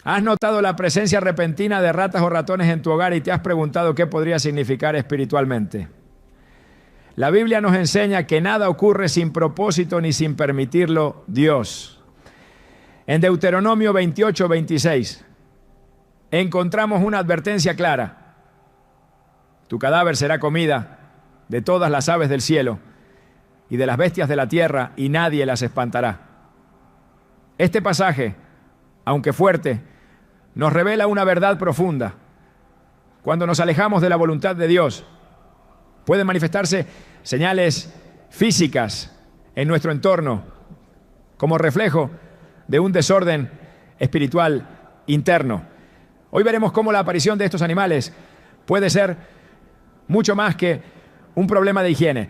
¿Has notado la presencia repentina de ratas o ratones en tu hogar y te has preguntado qué podría significar espiritualmente? La Biblia nos enseña que nada ocurre sin propósito ni sin permitirlo Dios. En Deuteronomio 28:26 encontramos una advertencia clara. Tu cadáver será comida de todas las aves del cielo y de las bestias de la tierra, y nadie las espantará. Este pasaje, aunque fuerte, nos revela una verdad profunda. Cuando nos alejamos de la voluntad de Dios, pueden manifestarse señales físicas en nuestro entorno como reflejo de un desorden espiritual interno. Hoy veremos cómo la aparición de estos animales puede ser mucho más que un problema de higiene.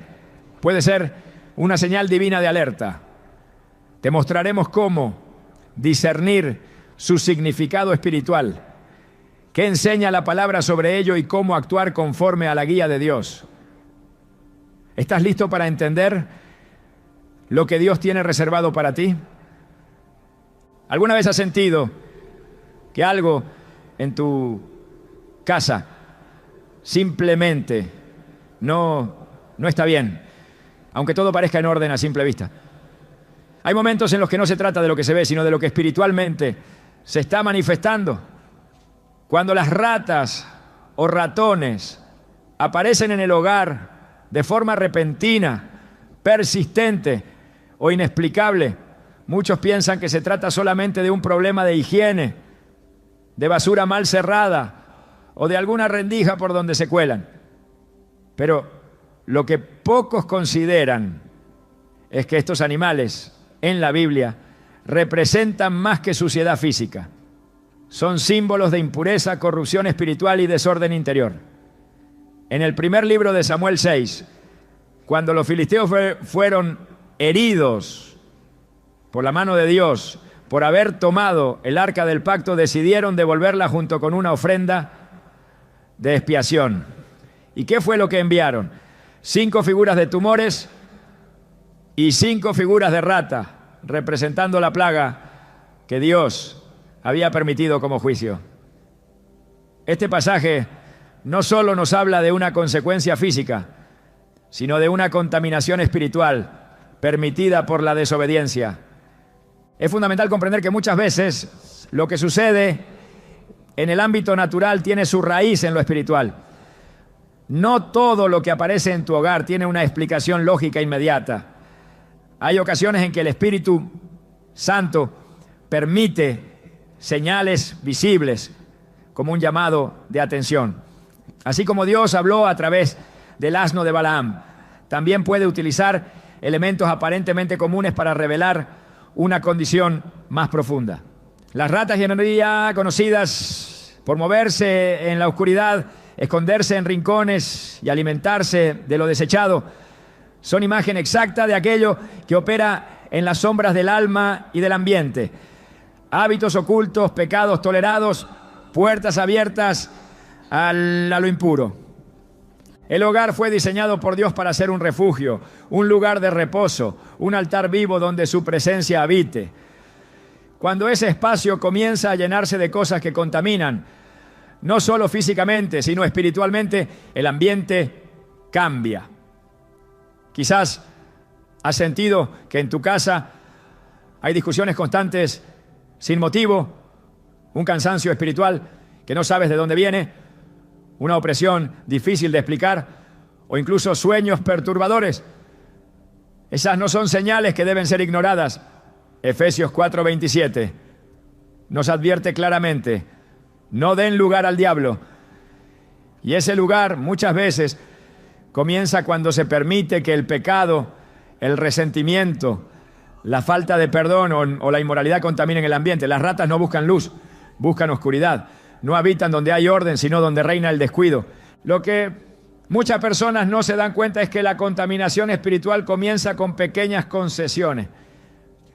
Puede ser una señal divina de alerta. Te mostraremos cómo discernir su significado espiritual, qué enseña la palabra sobre ello y cómo actuar conforme a la guía de Dios. ¿Estás listo para entender lo que Dios tiene reservado para ti? ¿Alguna vez has sentido que algo en tu casa simplemente no está bien, aunque todo parezca en orden a simple vista? Hay momentos en los que no se trata de lo que se ve, sino de lo que espiritualmente se está manifestando. Cuando las ratas o ratones aparecen en el hogar de forma repentina, persistente o inexplicable, muchos piensan que se trata solamente de un problema de higiene, de basura mal cerrada o de alguna rendija por donde se cuelan. Pero lo que pocos consideran es que estos animales en la Biblia representan más que suciedad física. Son símbolos de impureza, corrupción espiritual y desorden interior. En el primer libro de Samuel 6, cuando los filisteos fueron heridos por la mano de Dios, por haber tomado el arca del pacto, decidieron devolverla junto con una ofrenda de expiación. ¿Y qué fue lo que enviaron? 5 figuras de tumores y 5 figuras de rata, representando la plaga que Dios había permitido como juicio. Este pasaje no solo nos habla de una consecuencia física, sino de una contaminación espiritual permitida por la desobediencia. Es fundamental comprender que muchas veces lo que sucede en el ámbito natural tiene su raíz en lo espiritual. No todo lo que aparece en tu hogar tiene una explicación lógica inmediata. Hay ocasiones en que el Espíritu Santo permite señales visibles como un llamado de atención. Así como Dios habló a través del asno de Balaam, también puede utilizar elementos aparentemente comunes para revelar una condición más profunda. Las ratas ya conocidas por moverse en la oscuridad, esconderse en rincones y alimentarse de lo desechado, son imagen exacta de aquello que opera en las sombras del alma y del ambiente. Hábitos ocultos, pecados tolerados, puertas abiertas a lo impuro. El hogar fue diseñado por Dios para ser un refugio, un lugar de reposo, un altar vivo donde su presencia habite. Cuando ese espacio comienza a llenarse de cosas que contaminan, no solo físicamente, sino espiritualmente, el ambiente cambia. Quizás has sentido que en tu casa hay discusiones constantes sin motivo, un cansancio espiritual que no sabes de dónde viene, una opresión difícil de explicar o incluso sueños perturbadores. Esas no son señales que deben ser ignoradas. Efesios 4:27 nos advierte claramente: no den lugar al diablo. Y ese lugar muchas veces comienza cuando se permite que el pecado, el resentimiento, la falta de perdón o la inmoralidad contaminen el ambiente. Las ratas no buscan luz, buscan oscuridad. No habitan donde hay orden, sino donde reina el descuido. Lo que muchas personas no se dan cuenta es que la contaminación espiritual comienza con pequeñas concesiones.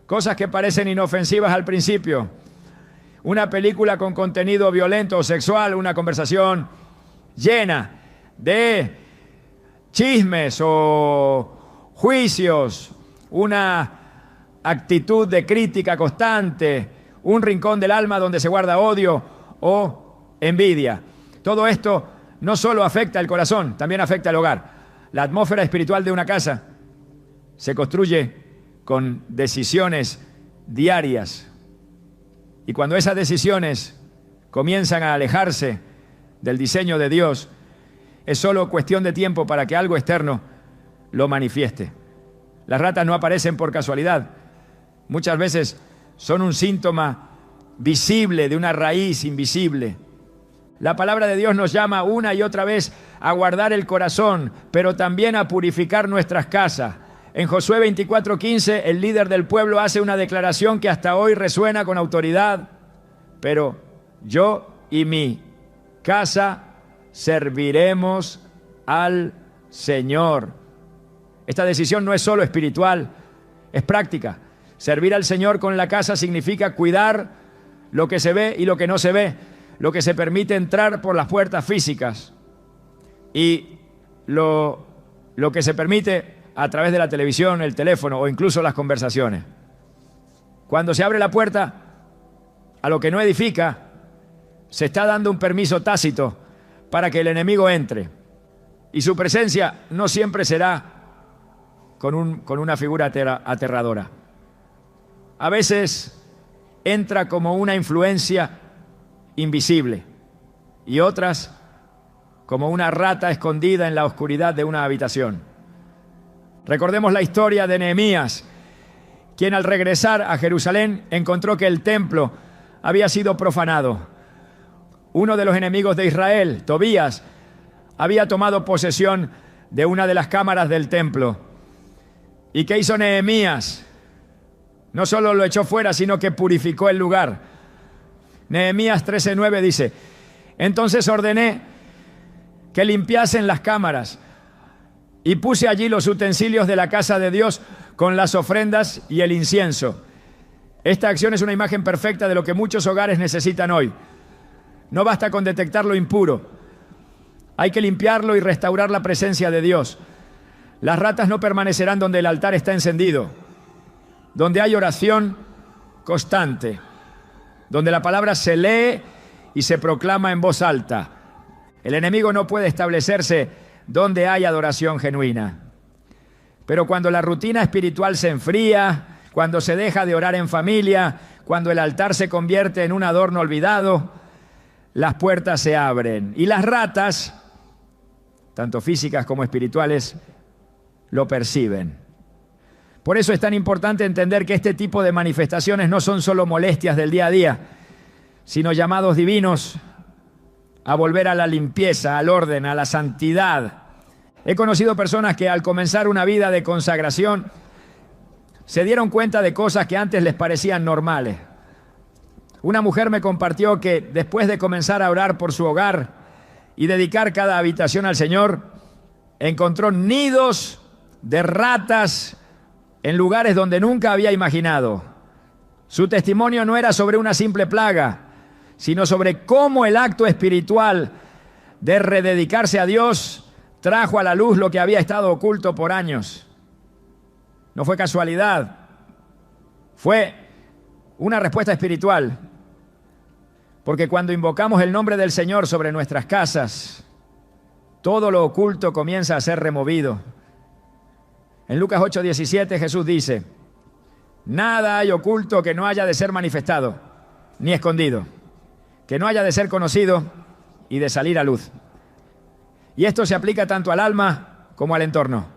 Cosas que parecen inofensivas al principio. Una película con contenido violento o sexual, una conversación llena de chismes o juicios, una actitud de crítica constante, un rincón del alma donde se guarda odio o envidia. Todo esto no solo afecta el corazón, también afecta el hogar. La atmósfera espiritual de una casa se construye con decisiones diarias. Y cuando esas decisiones comienzan a alejarse del diseño de Dios, es solo cuestión de tiempo para que algo externo lo manifieste. Las ratas no aparecen por casualidad. Muchas veces son un síntoma visible de una raíz invisible. La palabra de Dios nos llama una y otra vez a guardar el corazón, pero también a purificar nuestras casas. En Josué 24:15, el líder del pueblo hace una declaración que hasta hoy resuena con autoridad. Pero yo y mi casa serviremos al Señor. Esta decisión no es solo espiritual, es práctica. Servir al Señor con la casa significa cuidar lo que se ve y lo que no se ve, lo que se permite entrar por las puertas físicas y lo que se permite a través de la televisión, el teléfono o incluso las conversaciones. Cuando se abre la puerta a lo que no edifica, se está dando un permiso tácito para que el enemigo entre. Y su presencia no siempre será con una figura aterradora. A veces entra como una influencia invisible y otras como una rata escondida en la oscuridad de una habitación. Recordemos la historia de Nehemías, quien al regresar a Jerusalén encontró que el templo había sido profanado. Uno de los enemigos de Israel, Tobías, había tomado posesión de una de las cámaras del templo. ¿Y qué hizo Nehemías? No solo lo echó fuera, sino que purificó el lugar. Nehemías 13:9 dice: entonces ordené que limpiasen las cámaras y puse allí los utensilios de la casa de Dios con las ofrendas y el incienso. Esta acción es una imagen perfecta de lo que muchos hogares necesitan hoy. No basta con detectar lo impuro. Hay que limpiarlo y restaurar la presencia de Dios. Las ratas no permanecerán donde el altar está encendido, donde hay oración constante, donde la palabra se lee y se proclama en voz alta. El enemigo no puede establecerse donde hay adoración genuina. Pero cuando la rutina espiritual se enfría, cuando se deja de orar en familia, cuando el altar se convierte en un adorno olvidado, las puertas se abren y las ratas, tanto físicas como espirituales, lo perciben. Por eso es tan importante entender que este tipo de manifestaciones no son solo molestias del día a día, sino llamados divinos a volver a la limpieza, al orden, a la santidad. He conocido personas que al comenzar una vida de consagración se dieron cuenta de cosas que antes les parecían normales. Una mujer me compartió que después de comenzar a orar por su hogar y dedicar cada habitación al Señor, encontró nidos de ratas en lugares donde nunca había imaginado. Su testimonio no era sobre una simple plaga, sino sobre cómo el acto espiritual de rededicarse a Dios trajo a la luz lo que había estado oculto por años. No fue casualidad, fue una respuesta espiritual. Porque cuando invocamos el nombre del Señor sobre nuestras casas, todo lo oculto comienza a ser removido. En Lucas 8:17 Jesús dice: nada hay oculto que no haya de ser manifestado, ni escondido, que no haya de ser conocido y de salir a luz. Y esto se aplica tanto al alma como al entorno.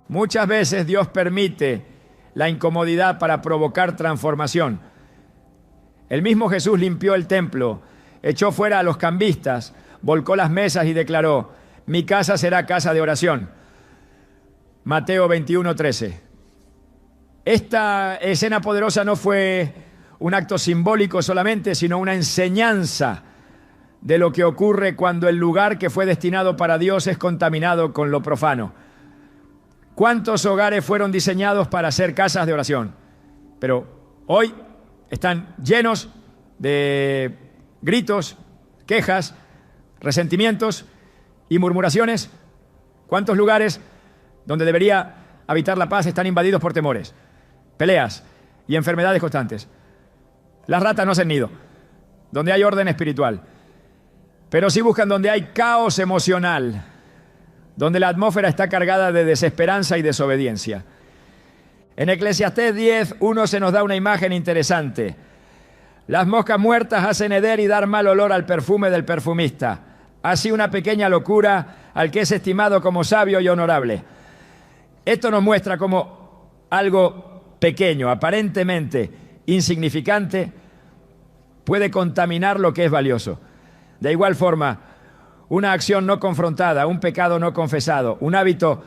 Muchas veces Dios permite la incomodidad para provocar transformación. El mismo Jesús limpió el templo, echó fuera a los cambistas, volcó las mesas y declaró: mi casa será casa de oración. Mateo 21:13. Esta escena poderosa no fue un acto simbólico solamente, sino una enseñanza de lo que ocurre cuando el lugar que fue destinado para Dios es contaminado con lo profano. ¿Cuántos hogares fueron diseñados para ser casas de oración? Pero hoy están llenos de gritos, quejas, resentimientos y murmuraciones. ¿Cuántos lugares donde debería habitar la paz están invadidos por temores, peleas y enfermedades constantes? Las ratas no hacen nido donde hay orden espiritual, pero sí buscan donde hay caos emocional, donde la atmósfera está cargada de desesperanza y desobediencia. En Eclesiastés 10:1 se nos da una imagen interesante. Las moscas muertas hacen heder y dar mal olor al perfume del perfumista. Así una pequeña locura al que es estimado como sabio y honorable. Esto nos muestra cómo algo pequeño, aparentemente insignificante, puede contaminar lo que es valioso. De igual forma, una acción no confrontada, un pecado no confesado, un hábito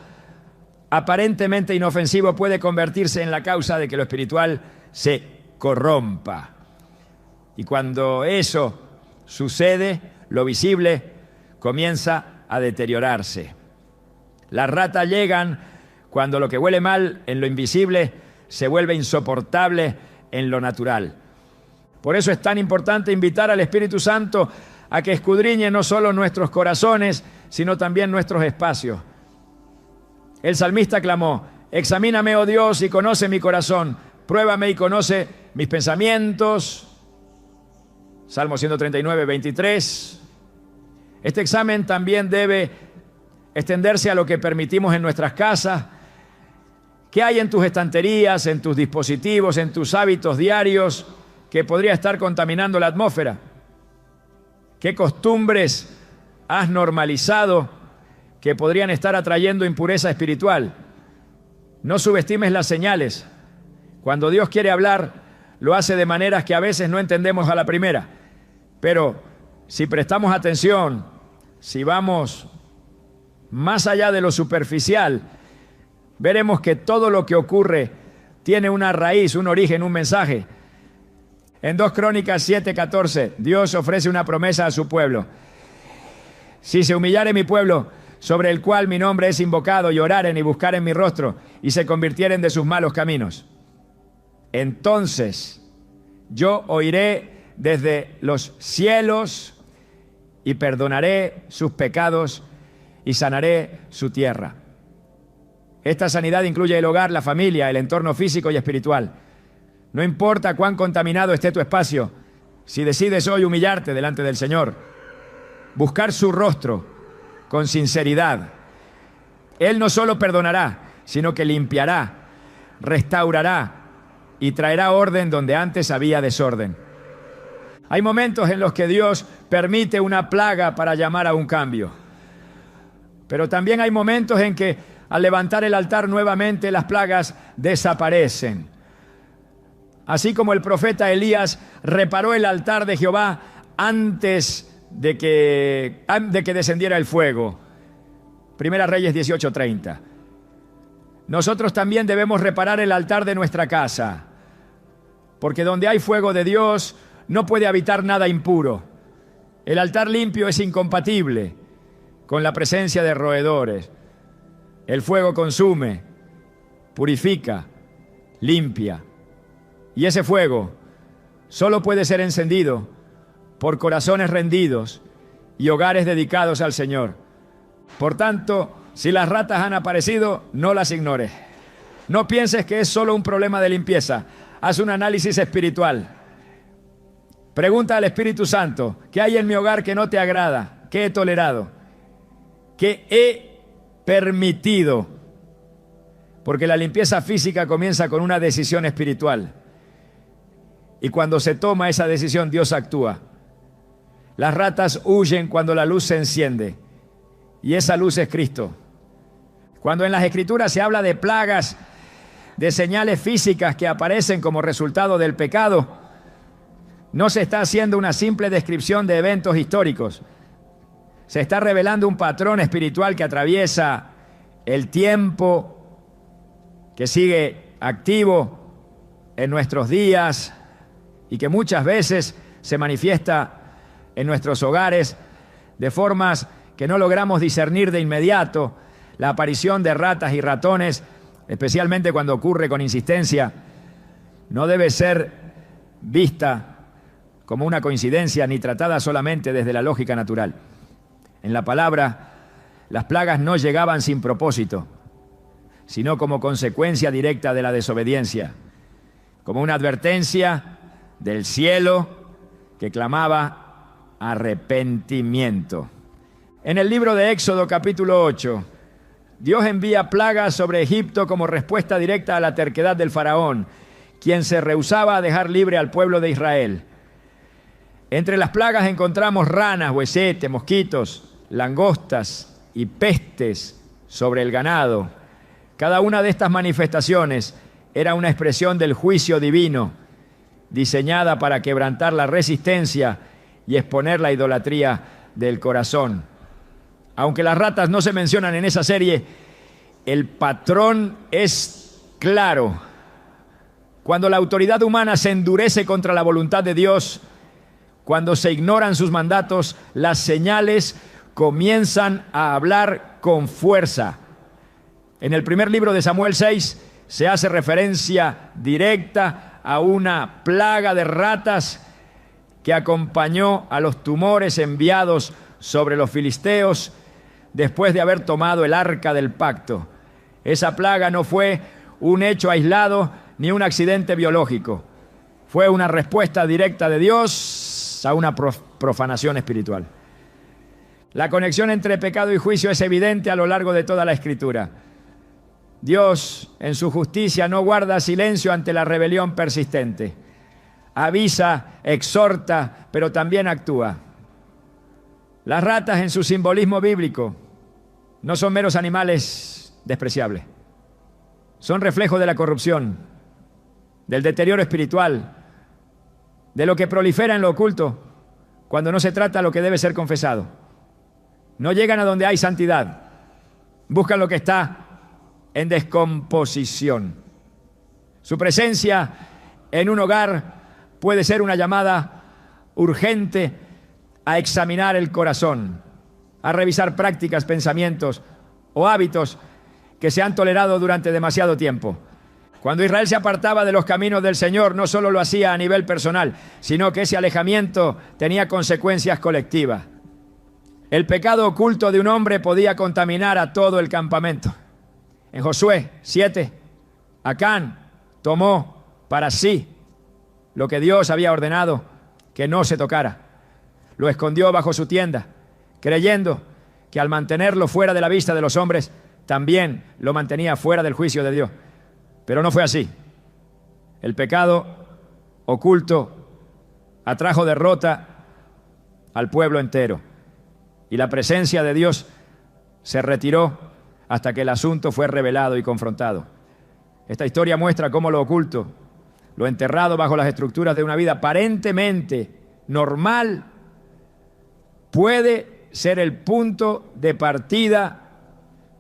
aparentemente inofensivo puede convertirse en la causa de que lo espiritual se corrompa. Y cuando eso sucede, lo visible comienza a deteriorarse. Las ratas llegan cuando lo que huele mal en lo invisible se vuelve insoportable en lo natural. Por eso es tan importante invitar al Espíritu Santo a que escudriñe no solo nuestros corazones, sino también nuestros espacios. El salmista clamó: examíname, oh Dios, y conoce mi corazón, pruébame y conoce mis pensamientos. Salmo 139:23. Este examen también debe extenderse a lo que permitimos en nuestras casas. ¿Qué hay en tus estanterías, en tus dispositivos, en tus hábitos diarios que podría estar contaminando la atmósfera? ¿Qué costumbres has normalizado que podrían estar atrayendo impureza espiritual? No subestimes las señales. Cuando Dios quiere hablar, lo hace de maneras que a veces no entendemos a la primera. Pero si prestamos atención, si vamos más allá de lo superficial, veremos que todo lo que ocurre tiene una raíz, un origen, un mensaje. En 2 Crónicas 7:14, Dios ofrece una promesa a su pueblo. Si se humillare mi pueblo, sobre el cual mi nombre es invocado, y oraren y buscaren mi rostro, y se convirtieren de sus malos caminos, entonces yo oiré desde los cielos y perdonaré sus pecados y sanaré su tierra. Esta sanidad incluye el hogar, la familia, el entorno físico y espiritual. No importa cuán contaminado esté tu espacio, si decides hoy humillarte delante del Señor, buscar su rostro con sinceridad, Él no solo perdonará, sino que limpiará, restaurará y traerá orden donde antes había desorden. Hay momentos en los que Dios permite una plaga para llamar a un cambio. Pero también hay momentos en que al levantar el altar nuevamente las plagas desaparecen. Así como el profeta Elías reparó el altar de Jehová antes de que descendiera el fuego. Primera Reyes 18:30. Nosotros también debemos reparar el altar de nuestra casa, porque donde hay fuego de Dios no puede habitar nada impuro. El altar limpio es incompatible con la presencia de roedores. El fuego consume, purifica, limpia. Y ese fuego solo puede ser encendido por corazones rendidos y hogares dedicados al Señor. Por tanto, si las ratas han aparecido, no las ignores. No pienses que es solo un problema de limpieza. Haz un análisis espiritual. Pregunta al Espíritu Santo: ¿qué hay en mi hogar que no te agrada? ¿Qué he tolerado? ¿Qué he permitido? Porque la limpieza física comienza con una decisión espiritual. Y cuando se toma esa decisión, Dios actúa. Las ratas huyen cuando la luz se enciende. Y esa luz es Cristo. Cuando en las Escrituras se habla de plagas, de señales físicas que aparecen como resultado del pecado, no se está haciendo una simple descripción de eventos históricos. Se está revelando un patrón espiritual que atraviesa el tiempo, que sigue activo en nuestros días y que muchas veces se manifiesta en nuestros hogares de formas que no logramos discernir de inmediato. La aparición de ratas y ratones, especialmente cuando ocurre con insistencia, no debe ser vista como una coincidencia ni tratada solamente desde la lógica natural. En la palabra, las plagas no llegaban sin propósito, sino como consecuencia directa de la desobediencia, como una advertencia del cielo que clamaba arrepentimiento. En el libro de Éxodo capítulo 8, Dios envía plagas sobre Egipto como respuesta directa a la terquedad del faraón, quien se rehusaba a dejar libre al pueblo de Israel. Entre las plagas encontramos ranas, huesetes, mosquitos, langostas y pestes sobre el ganado. Cada una de estas manifestaciones era una expresión del juicio divino, diseñada para quebrantar la resistencia y exponer la idolatría del corazón. Aunque las ratas no se mencionan en esa serie, el patrón es claro. Cuando la autoridad humana se endurece contra la voluntad de Dios, cuando se ignoran sus mandatos, las señales comienzan a hablar con fuerza. En el primer libro de Samuel 6 se hace referencia directa a una plaga de ratas que acompañó a los tumores enviados sobre los filisteos después de haber tomado el arca del pacto. Esa plaga no fue un hecho aislado ni un accidente biológico. Fue una respuesta directa de Dios a una profanación espiritual. La conexión entre pecado y juicio es evidente a lo largo de toda la Escritura. Dios, en su justicia, no guarda silencio ante la rebelión persistente. Avisa, exhorta, pero también actúa. Las ratas, en su simbolismo bíblico, no son meros animales despreciables. Son reflejo de la corrupción, del deterioro espiritual, de lo que prolifera en lo oculto cuando no se trata lo que debe ser confesado. No llegan a donde hay santidad. Buscan lo que está en descomposición. Su presencia en un hogar puede ser una llamada urgente a examinar el corazón, a revisar prácticas, pensamientos o hábitos que se han tolerado durante demasiado tiempo. Cuando Israel se apartaba de los caminos del Señor, no solo lo hacía a nivel personal, sino que ese alejamiento tenía consecuencias colectivas. El pecado oculto de un hombre podía contaminar a todo el campamento. En Josué 7, Acán tomó para sí lo que Dios había ordenado que no se tocara. Lo escondió bajo su tienda, creyendo que al mantenerlo fuera de la vista de los hombres, también lo mantenía fuera del juicio de Dios. Pero no fue así. El pecado oculto atrajo derrota al pueblo entero. Y la presencia de Dios se retiró hasta que el asunto fue revelado y confrontado. Esta historia muestra cómo lo oculto, lo enterrado bajo las estructuras de una vida aparentemente normal, puede ser el punto de partida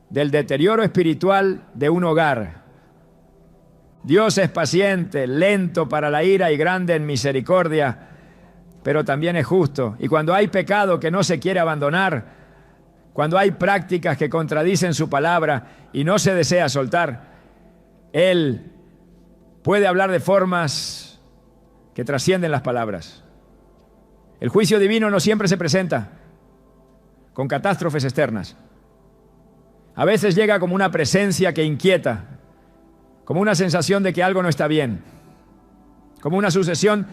del deterioro espiritual de un hogar. Dios es paciente, lento para la ira y grande en misericordia, pero también es justo. Y cuando hay pecado que no se quiere abandonar, cuando hay prácticas que contradicen su palabra y no se desea soltar, Él puede hablar de formas que trascienden las palabras. El juicio divino no siempre se presenta con catástrofes externas. A veces llega como una presencia que inquieta, como una sensación de que algo no está bien, como una sucesión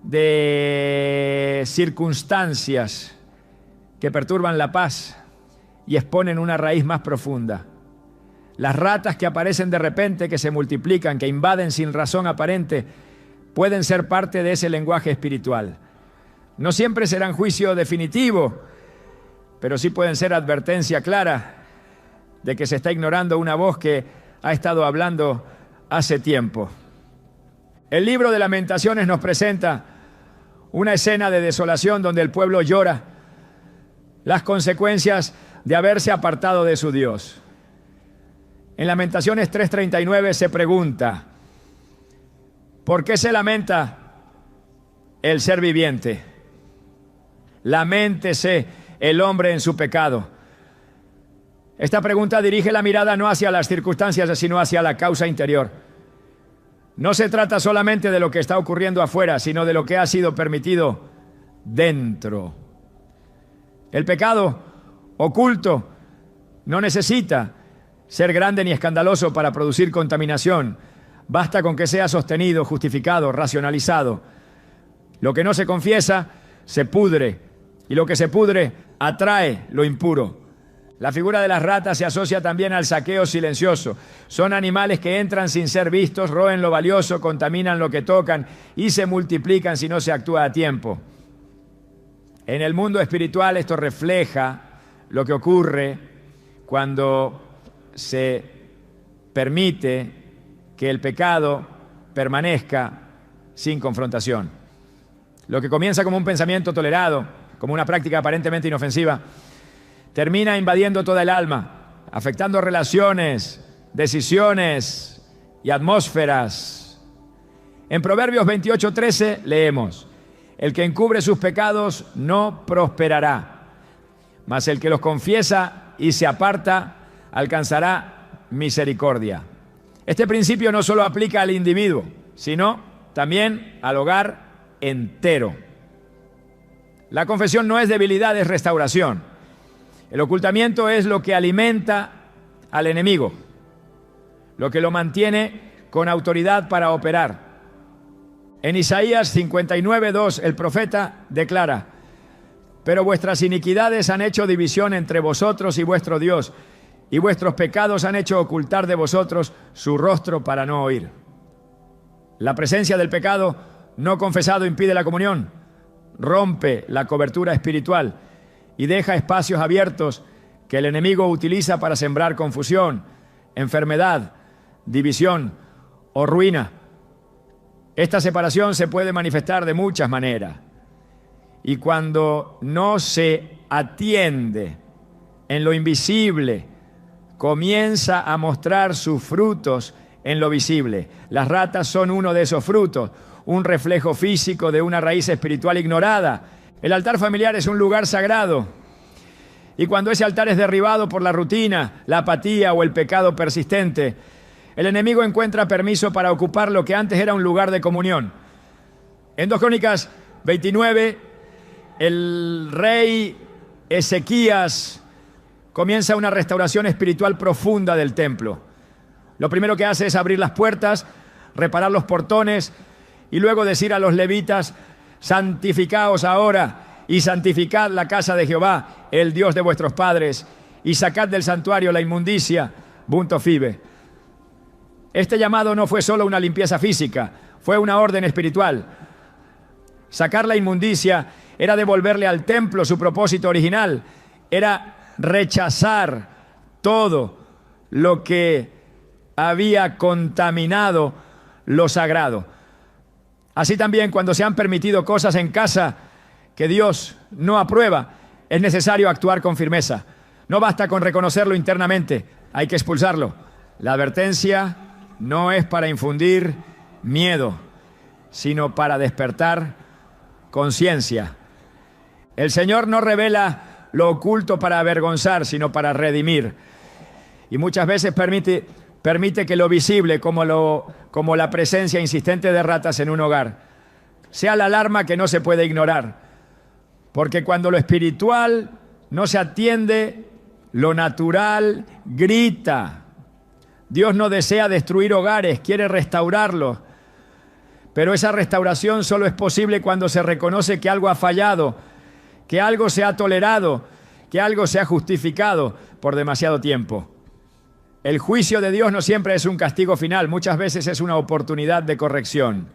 de circunstancias que perturban la paz y exponen una raíz más profunda. Las ratas que aparecen de repente, que se multiplican, que invaden sin razón aparente, pueden ser parte de ese lenguaje espiritual. No siempre serán juicio definitivo, pero sí pueden ser advertencia clara de que se está ignorando una voz que ha estado hablando hace tiempo. El libro de Lamentaciones nos presenta una escena de desolación donde el pueblo llora las consecuencias de haberse apartado de su Dios. En Lamentaciones 3:39 se pregunta: ¿por qué se lamenta el ser viviente? Laméntese el hombre en su pecado. Esta pregunta dirige la mirada no hacia las circunstancias, sino hacia la causa interior. No se trata solamente de lo que está ocurriendo afuera, sino de lo que ha sido permitido dentro. El pecado oculto no necesita ser grande ni escandaloso para producir contaminación. Basta con que sea sostenido, justificado, racionalizado. Lo que no se confiesa se pudre, y lo que se pudre atrae lo impuro. La figura de las ratas se asocia también al saqueo silencioso. Son animales que entran sin ser vistos, roen lo valioso, contaminan lo que tocan y se multiplican si no se actúa a tiempo. En el mundo espiritual esto refleja lo que ocurre cuando se permite que el pecado permanezca sin confrontación. Lo que comienza como un pensamiento tolerado, como una práctica aparentemente inofensiva, termina invadiendo toda el alma, afectando relaciones, decisiones y atmósferas. En Proverbios 28:13 leemos: el que encubre sus pecados no prosperará, mas el que los confiesa y se aparta alcanzará misericordia. Este principio no solo aplica al individuo, sino también al hogar entero. La confesión no es debilidad, es restauración. El ocultamiento es lo que alimenta al enemigo, lo que lo mantiene con autoridad para operar. En Isaías 59:2 el profeta declara: pero vuestras iniquidades han hecho división entre vosotros y vuestro Dios, y vuestros pecados han hecho ocultar de vosotros su rostro para no oír. La presencia del pecado no confesado impide la comunión, rompe la cobertura espiritual y deja espacios abiertos que el enemigo utiliza para sembrar confusión, enfermedad, división o ruina. Esta separación se puede manifestar de muchas maneras, y cuando no se atiende en lo invisible, comienza a mostrar sus frutos en lo visible. Las ratas son uno de esos frutos, un reflejo físico de una raíz espiritual ignorada. El altar familiar es un lugar sagrado, y cuando ese altar es derribado por la rutina, la apatía o el pecado persistente, el enemigo encuentra permiso para ocupar lo que antes era un lugar de comunión. En 2 Crónicas 29, el rey Ezequías comienza una restauración espiritual profunda del templo. Lo primero que hace es abrir las puertas, reparar los portones y luego decir a los levitas: santificaos ahora y santificad la casa de Jehová, el Dios de vuestros padres, y sacad del santuario la inmundicia, bunto fibe. Este llamado no fue solo una limpieza física, fue una orden espiritual. Sacar la inmundicia era devolverle al templo su propósito original, era rechazar todo lo que había contaminado lo sagrado. Así también, cuando se han permitido cosas en casa que Dios no aprueba, es necesario actuar con firmeza. No basta con reconocerlo internamente, hay que expulsarlo. La advertencia no es para infundir miedo, sino para despertar conciencia. El Señor no revela lo oculto para avergonzar, sino para redimir. Y muchas veces permite que lo visible, como la presencia insistente de ratas en un hogar, sea la alarma que no se puede ignorar. Porque cuando lo espiritual no se atiende, lo natural grita. Dios no desea destruir hogares, quiere restaurarlos. Pero esa restauración solo es posible cuando se reconoce que algo ha fallado, que algo se ha tolerado, que algo se ha justificado por demasiado tiempo. El juicio de Dios no siempre es un castigo final, muchas veces es una oportunidad de corrección.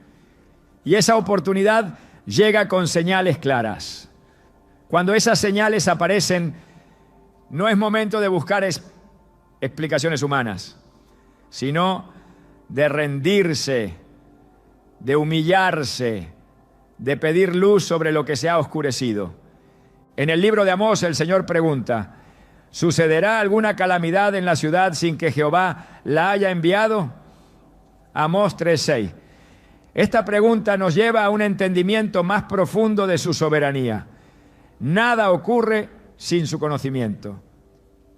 Y esa oportunidad llega con señales claras. Cuando esas señales aparecen, no es momento de buscar explicaciones humanas, sino de rendirse, de humillarse, de pedir luz sobre lo que se ha oscurecido. En el libro de Amós el Señor pregunta: ¿sucederá alguna calamidad en la ciudad sin que Jehová la haya enviado? Amós 3:6. Esta pregunta nos lleva a un entendimiento más profundo de su soberanía. Nada ocurre sin su conocimiento.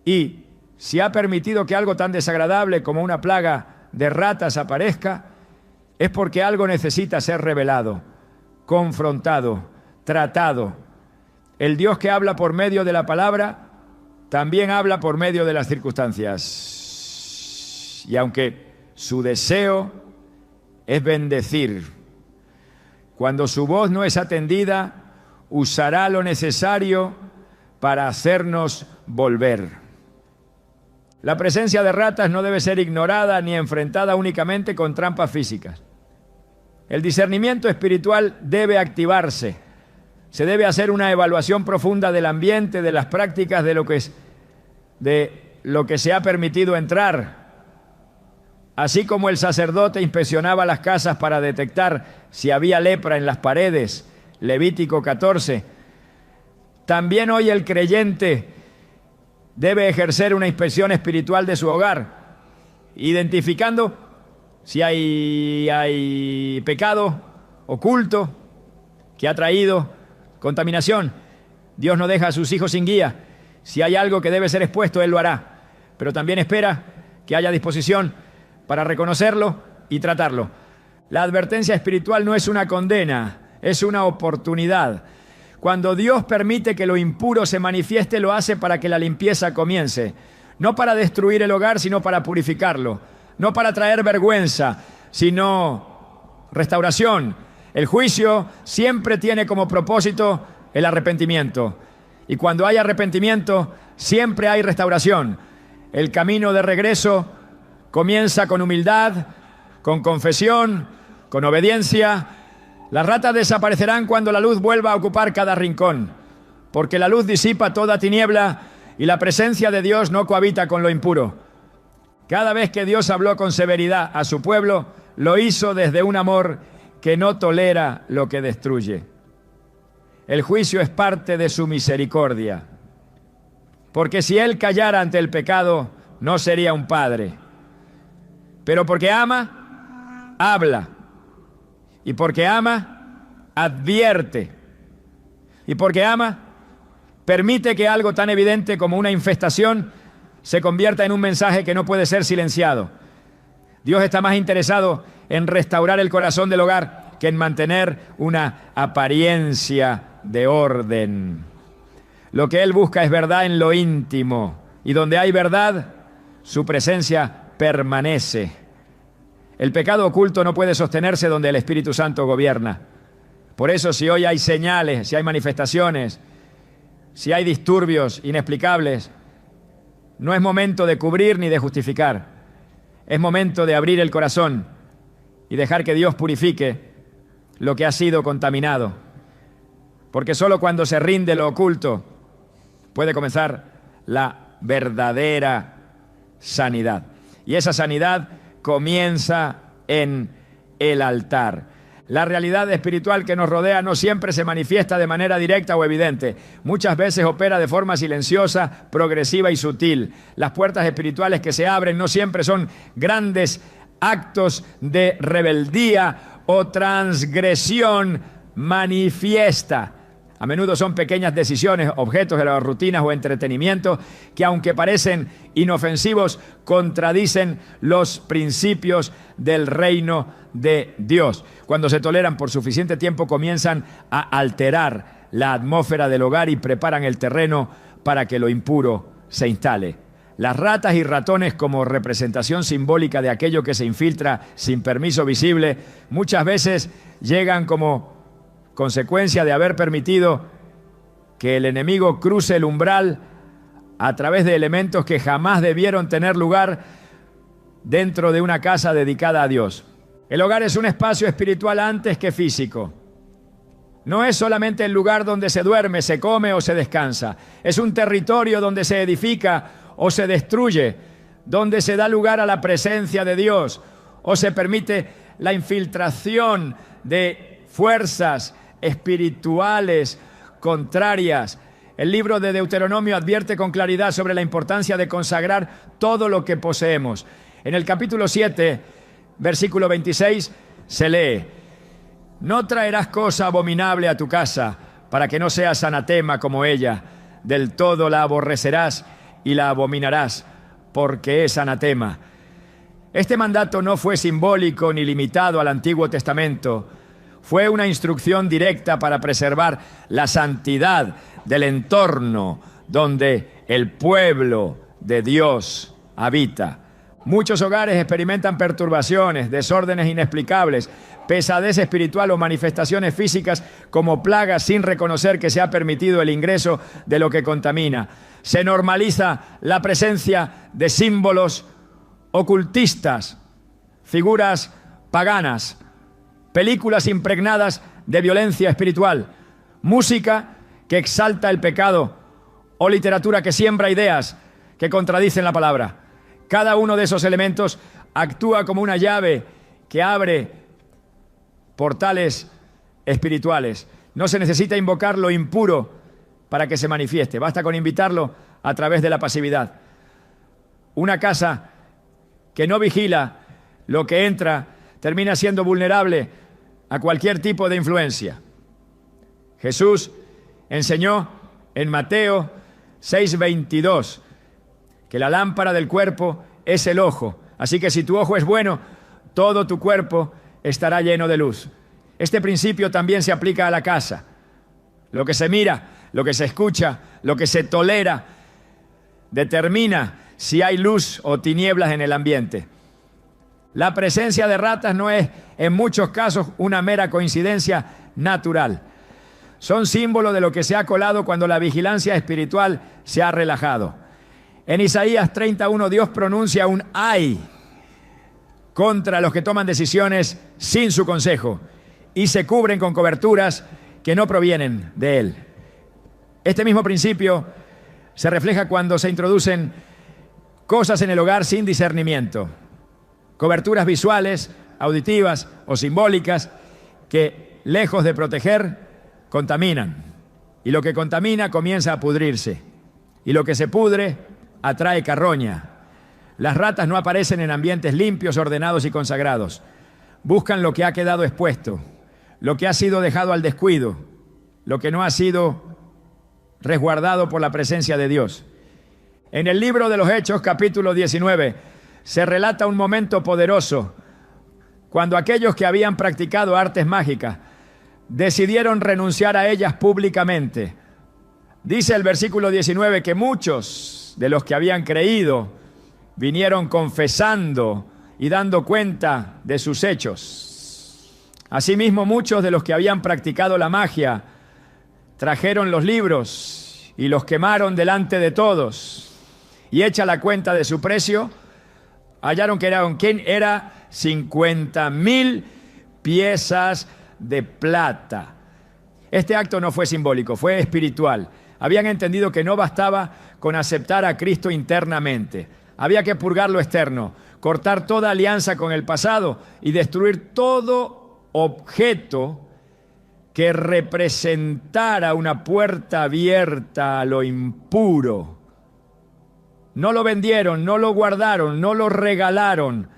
Y si ha permitido que algo tan desagradable como una plaga de ratas aparezca, es porque algo necesita ser revelado, confrontado, tratado. El Dios que habla por medio de la palabra también habla por medio de las circunstancias. Y aunque su deseo es bendecir, Cuando su voz no es atendida, usará lo necesario para hacernos volver. La presencia de ratas no debe ser ignorada ni enfrentada únicamente con trampas físicas. El discernimiento espiritual debe activarse. Se debe hacer una evaluación profunda del ambiente, de las prácticas, de lo que se ha permitido entrar. Así como el sacerdote inspeccionaba las casas para detectar si había lepra en las paredes, Levítico 14, también hoy el creyente debe ejercer una inspección espiritual de su hogar, identificando si hay pecado oculto que ha traído contaminación. Dios no deja a sus hijos sin guía. Si hay algo que debe ser expuesto, Él lo hará. Pero también espera que haya disposición para reconocerlo y tratarlo. La advertencia espiritual no es una condena, es una oportunidad. Cuando Dios permite que lo impuro se manifieste, lo hace para que la limpieza comience. No para destruir el hogar, sino para purificarlo. No para traer vergüenza, sino restauración. El juicio siempre tiene como propósito el arrepentimiento. Y cuando hay arrepentimiento, siempre hay restauración. El camino de regreso comienza con humildad, con confesión, con obediencia. Las ratas desaparecerán cuando la luz vuelva a ocupar cada rincón, porque la luz disipa toda tiniebla y la presencia de Dios no cohabita con lo impuro. Cada vez que Dios habló con severidad a su pueblo, lo hizo desde un amor que no tolera lo que destruye. El juicio es parte de su misericordia, porque si Él callara ante el pecado, no sería un padre. Pero porque ama, habla. Y porque ama, advierte. Y porque ama, permite que algo tan evidente como una infestación se convierta en un mensaje que no puede ser silenciado. Dios está más interesado en restaurar el corazón del hogar que en mantener una apariencia de orden. Lo que Él busca es verdad en lo íntimo, y donde hay verdad, su presencia permanece. El pecado oculto no puede sostenerse donde el Espíritu Santo gobierna. Por eso, si hoy hay señales, si hay manifestaciones, si hay disturbios inexplicables, no es momento de cubrir ni de justificar. Es momento de abrir el corazón y dejar que Dios purifique lo que ha sido contaminado. Porque solo cuando se rinde lo oculto puede comenzar la verdadera sanidad. Y esa sanidad comienza en el altar. La realidad espiritual que nos rodea no siempre se manifiesta de manera directa o evidente. Muchas veces opera de forma silenciosa, progresiva y sutil. Las puertas espirituales que se abren no siempre son grandes actos de rebeldía o transgresión manifiesta. A menudo son pequeñas decisiones, objetos de las rutinas o entretenimiento que, aunque parecen inofensivos, contradicen los principios del reino de Dios. Cuando se toleran por suficiente tiempo, comienzan a alterar la atmósfera del hogar y preparan el terreno para que lo impuro se instale. Las ratas y ratones, como representación simbólica de aquello que se infiltra sin permiso visible, muchas veces llegan como consecuencia de haber permitido que el enemigo cruce el umbral a través de elementos que jamás debieron tener lugar dentro de una casa dedicada a Dios. El hogar es un espacio espiritual antes que físico. No es solamente el lugar donde se duerme, se come o se descansa. Es un territorio donde se edifica o se destruye, donde se da lugar a la presencia de Dios o se permite la infiltración de fuerzas espirituales contrarias. El libro de Deuteronomio advierte con claridad sobre la importancia de consagrar todo lo que poseemos. En el capítulo 7, versículo 26, se lee: no traerás cosa abominable a tu casa, para que no seas anatema como ella. Del todo la aborrecerás y la abominarás, porque es anatema. Este mandato no fue simbólico ni limitado al Antiguo Testamento. Fue una instrucción directa para preservar la santidad del entorno donde el pueblo de Dios habita. Muchos hogares experimentan perturbaciones, desórdenes inexplicables, pesadez espiritual o manifestaciones físicas como plagas sin reconocer que se ha permitido el ingreso de lo que contamina. Se normaliza la presencia de símbolos ocultistas, figuras paganas, películas impregnadas de violencia espiritual, música que exalta el pecado o literatura que siembra ideas que contradicen la palabra. Cada uno de esos elementos actúa como una llave que abre portales espirituales. No se necesita invocar lo impuro para que se manifieste, basta con invitarlo a través de la pasividad. Una casa que no vigila lo que entra termina siendo vulnerable a cualquier tipo de influencia. Jesús enseñó en Mateo 6:22 que la lámpara del cuerpo es el ojo. Así que si tu ojo es bueno, todo tu cuerpo estará lleno de luz. Este principio también se aplica a la casa. Lo que se mira, lo que se escucha, lo que se tolera, determina si hay luz o tinieblas en el ambiente. La presencia de ratas no es, en muchos casos, una mera coincidencia natural. Son símbolo de lo que se ha colado cuando la vigilancia espiritual se ha relajado. En Isaías 31, Dios pronuncia un ay contra los que toman decisiones sin su consejo y se cubren con coberturas que no provienen de Él. Este mismo principio se refleja cuando se introducen cosas en el hogar sin discernimiento, coberturas visuales, auditivas o simbólicas que, lejos de proteger, contaminan. Y lo que contamina comienza a pudrirse. Y lo que se pudre atrae carroña. Las ratas no aparecen en ambientes limpios, ordenados y consagrados. Buscan lo que ha quedado expuesto, lo que ha sido dejado al descuido, lo que no ha sido resguardado por la presencia de Dios. En el libro de los Hechos, capítulo 19, se relata un momento poderoso cuando aquellos que habían practicado artes mágicas decidieron renunciar a ellas públicamente. Dice el versículo 19 que muchos de los que habían creído vinieron confesando y dando cuenta de sus hechos. Asimismo, muchos de los que habían practicado la magia trajeron los libros y los quemaron delante de todos. Y hecha la cuenta de su precio, hallaron que era 50,000 piezas de plata. Este acto no fue simbólico, fue espiritual. Habían entendido que no bastaba con aceptar a Cristo internamente. Había que purgar lo externo, cortar toda alianza con el pasado y destruir todo objeto que representara una puerta abierta a lo impuro. No lo vendieron, no lo guardaron, no lo regalaron,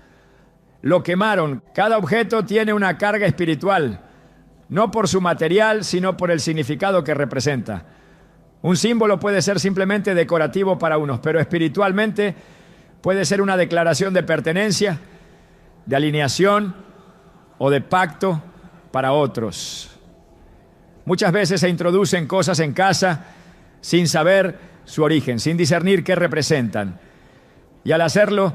lo quemaron. Cada objeto tiene una carga espiritual, no por su material, sino por el significado que representa. Un símbolo puede ser simplemente decorativo para unos, pero espiritualmente puede ser una declaración de pertenencia, de alineación o de pacto para otros. Muchas veces se introducen cosas en casa sin saber su origen, sin discernir qué representan. Y al hacerlo,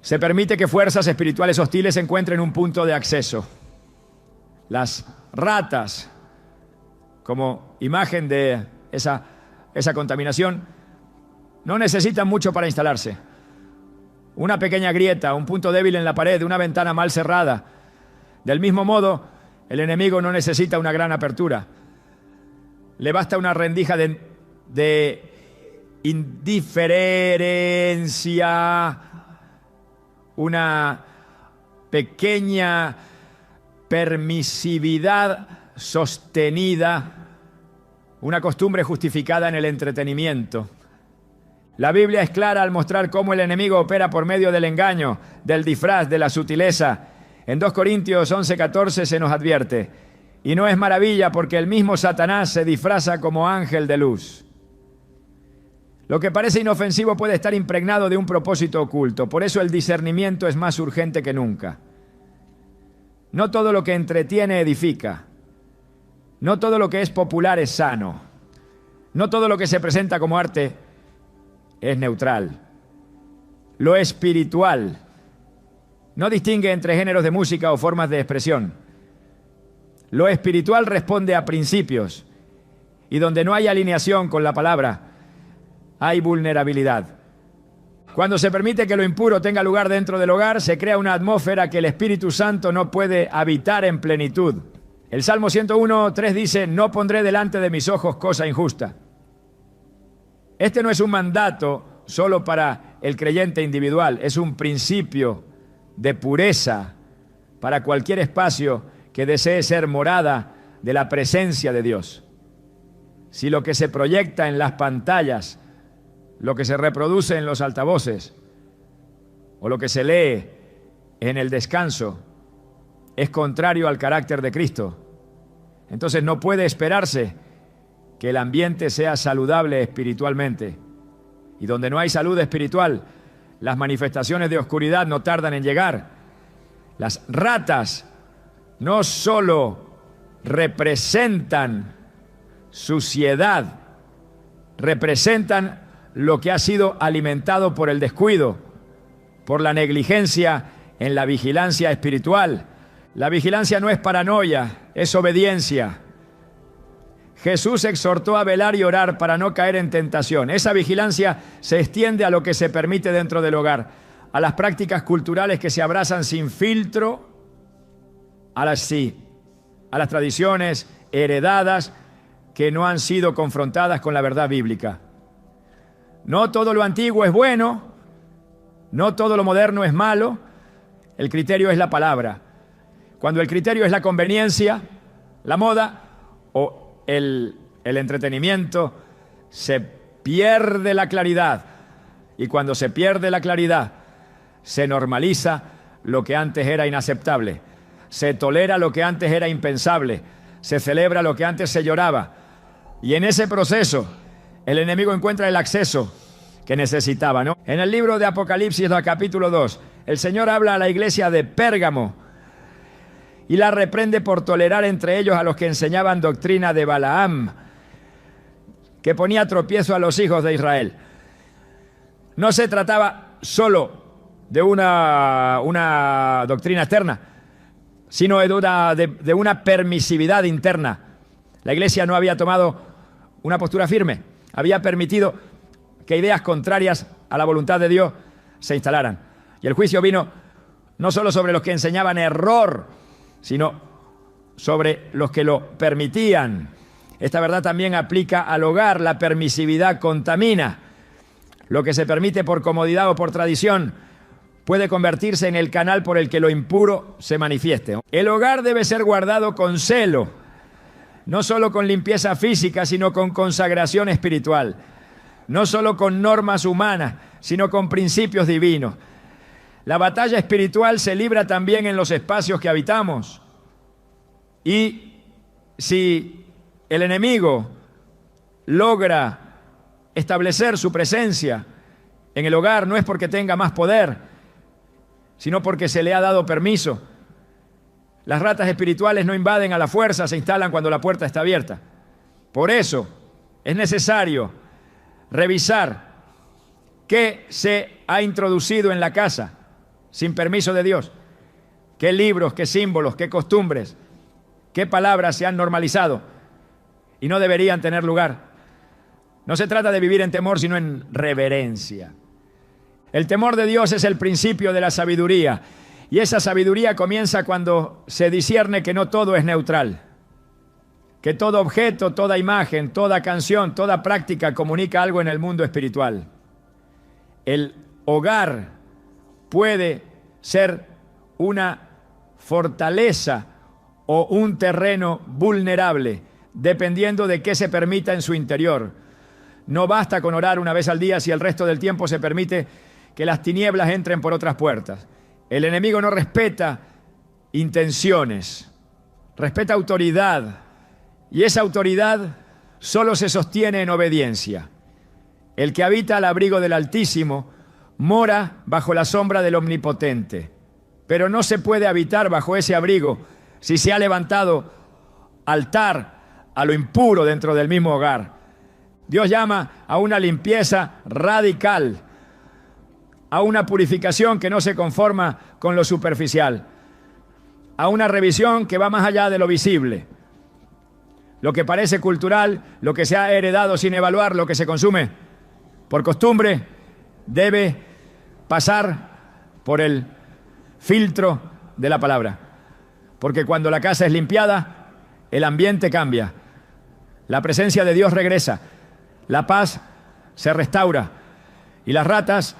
se permite que fuerzas espirituales hostiles encuentren un punto de acceso. Las ratas, como imagen de esa contaminación, no necesitan mucho para instalarse. Una pequeña grieta, un punto débil en la pared, una ventana mal cerrada. Del mismo modo, el enemigo no necesita una gran apertura. Le basta una rendija de indiferencia, una pequeña permisividad sostenida, una costumbre justificada en el entretenimiento. La Biblia es clara al mostrar cómo el enemigo opera por medio del engaño, del disfraz, de la sutileza. En 2 Corintios 11:14 se nos advierte: y no es maravilla porque el mismo Satanás se disfraza como ángel de luz. Lo que parece inofensivo puede estar impregnado de un propósito oculto. Por eso el discernimiento es más urgente que nunca. No todo lo que entretiene edifica. No todo lo que es popular es sano. No todo lo que se presenta como arte es neutral. Lo espiritual No distingue entre géneros de música o formas de expresión. Lo espiritual responde a principios, y donde no hay alineación con la palabra, hay vulnerabilidad. Cuando se permite que lo impuro tenga lugar dentro del hogar, se crea una atmósfera que el Espíritu Santo no puede habitar en plenitud. El Salmo 101:3 dice: no pondré delante de mis ojos cosa injusta. Este no es un mandato solo para el creyente individual, es un principio de pureza para cualquier espacio que desee ser morada de la presencia de Dios. Si lo que se proyecta en las pantallas, lo que se reproduce en los altavoces o lo que se lee en el descanso es contrario al carácter de Cristo, entonces no puede esperarse que el ambiente sea saludable espiritualmente. Y donde no hay salud espiritual, las manifestaciones de oscuridad no tardan en llegar. Las ratas no solo representan suciedad, representan lo que ha sido alimentado por el descuido, por la negligencia en la vigilancia espiritual. La vigilancia no es paranoia, es obediencia. Jesús exhortó a velar y orar para no caer en tentación. Esa vigilancia se extiende a lo que se permite dentro del hogar, a las prácticas culturales que se abrazan sin filtro, a las tradiciones heredadas que no han sido confrontadas con la verdad bíblica. No todo lo antiguo es bueno, no todo lo moderno es malo, el criterio es la palabra. Cuando el criterio es la conveniencia, la moda o el entretenimiento, se pierde la claridad. Y cuando se pierde la claridad, se normaliza lo que antes era inaceptable. Se tolera lo que antes era impensable. Se celebra lo que antes se lloraba. Y en ese proceso, el enemigo encuentra el acceso que necesitaba, ¿no? En el libro de Apocalipsis, capítulo 2, el Señor habla a la iglesia de Pérgamo y la reprende por tolerar entre ellos a los que enseñaban doctrina de Balaam, que ponía tropiezo a los hijos de Israel. No se trataba solo de una doctrina externa, sino de una permisividad interna. La iglesia no había tomado una postura firme, había permitido que ideas contrarias a la voluntad de Dios se instalaran. Y el juicio vino no solo sobre los que enseñaban error, sino sobre los que lo permitían. Esta verdad también aplica al hogar. La permisividad contamina. Lo que se permite por comodidad o por tradición puede convertirse en el canal por el que lo impuro se manifieste. El hogar debe ser guardado con celo, no solo con limpieza física, sino con consagración espiritual. No solo con normas humanas, sino con principios divinos. La batalla espiritual se libra también en los espacios que habitamos. Y si el enemigo logra establecer su presencia en el hogar, no es porque tenga más poder, sino porque se le ha dado permiso. Las ratas espirituales no invaden a la fuerza, se instalan cuando la puerta está abierta. Por eso es necesario revisar qué se ha introducido en la casa sin permiso de Dios, qué libros, qué símbolos, qué costumbres, qué palabras se han normalizado y no deberían tener lugar. No se trata de vivir en temor, sino en reverencia. El temor de Dios es el principio de la sabiduría, y esa sabiduría comienza cuando se discierne que no todo es neutral, que todo objeto, toda imagen, toda canción, toda práctica comunica algo en el mundo espiritual. El hogar puede ser una fortaleza o un terreno vulnerable, dependiendo de qué se permita en su interior. No basta con orar una vez al día si el resto del tiempo se permite que las tinieblas entren por otras puertas. El enemigo no respeta intenciones, respeta autoridad, y esa autoridad solo se sostiene en obediencia. El que habita al abrigo del Altísimo mora bajo la sombra del Omnipotente, pero no se puede habitar bajo ese abrigo si se ha levantado altar a lo impuro dentro del mismo hogar. Dios llama a una limpieza radical, a una purificación que no se conforma con lo superficial, a una revisión que va más allá de lo visible. Lo que parece cultural, lo que se ha heredado sin evaluar, lo que se consume por costumbre, debe pasar por el filtro de la palabra. Porque cuando la casa es limpiada, el ambiente cambia. La presencia de Dios regresa. La paz se restaura. Y las ratas,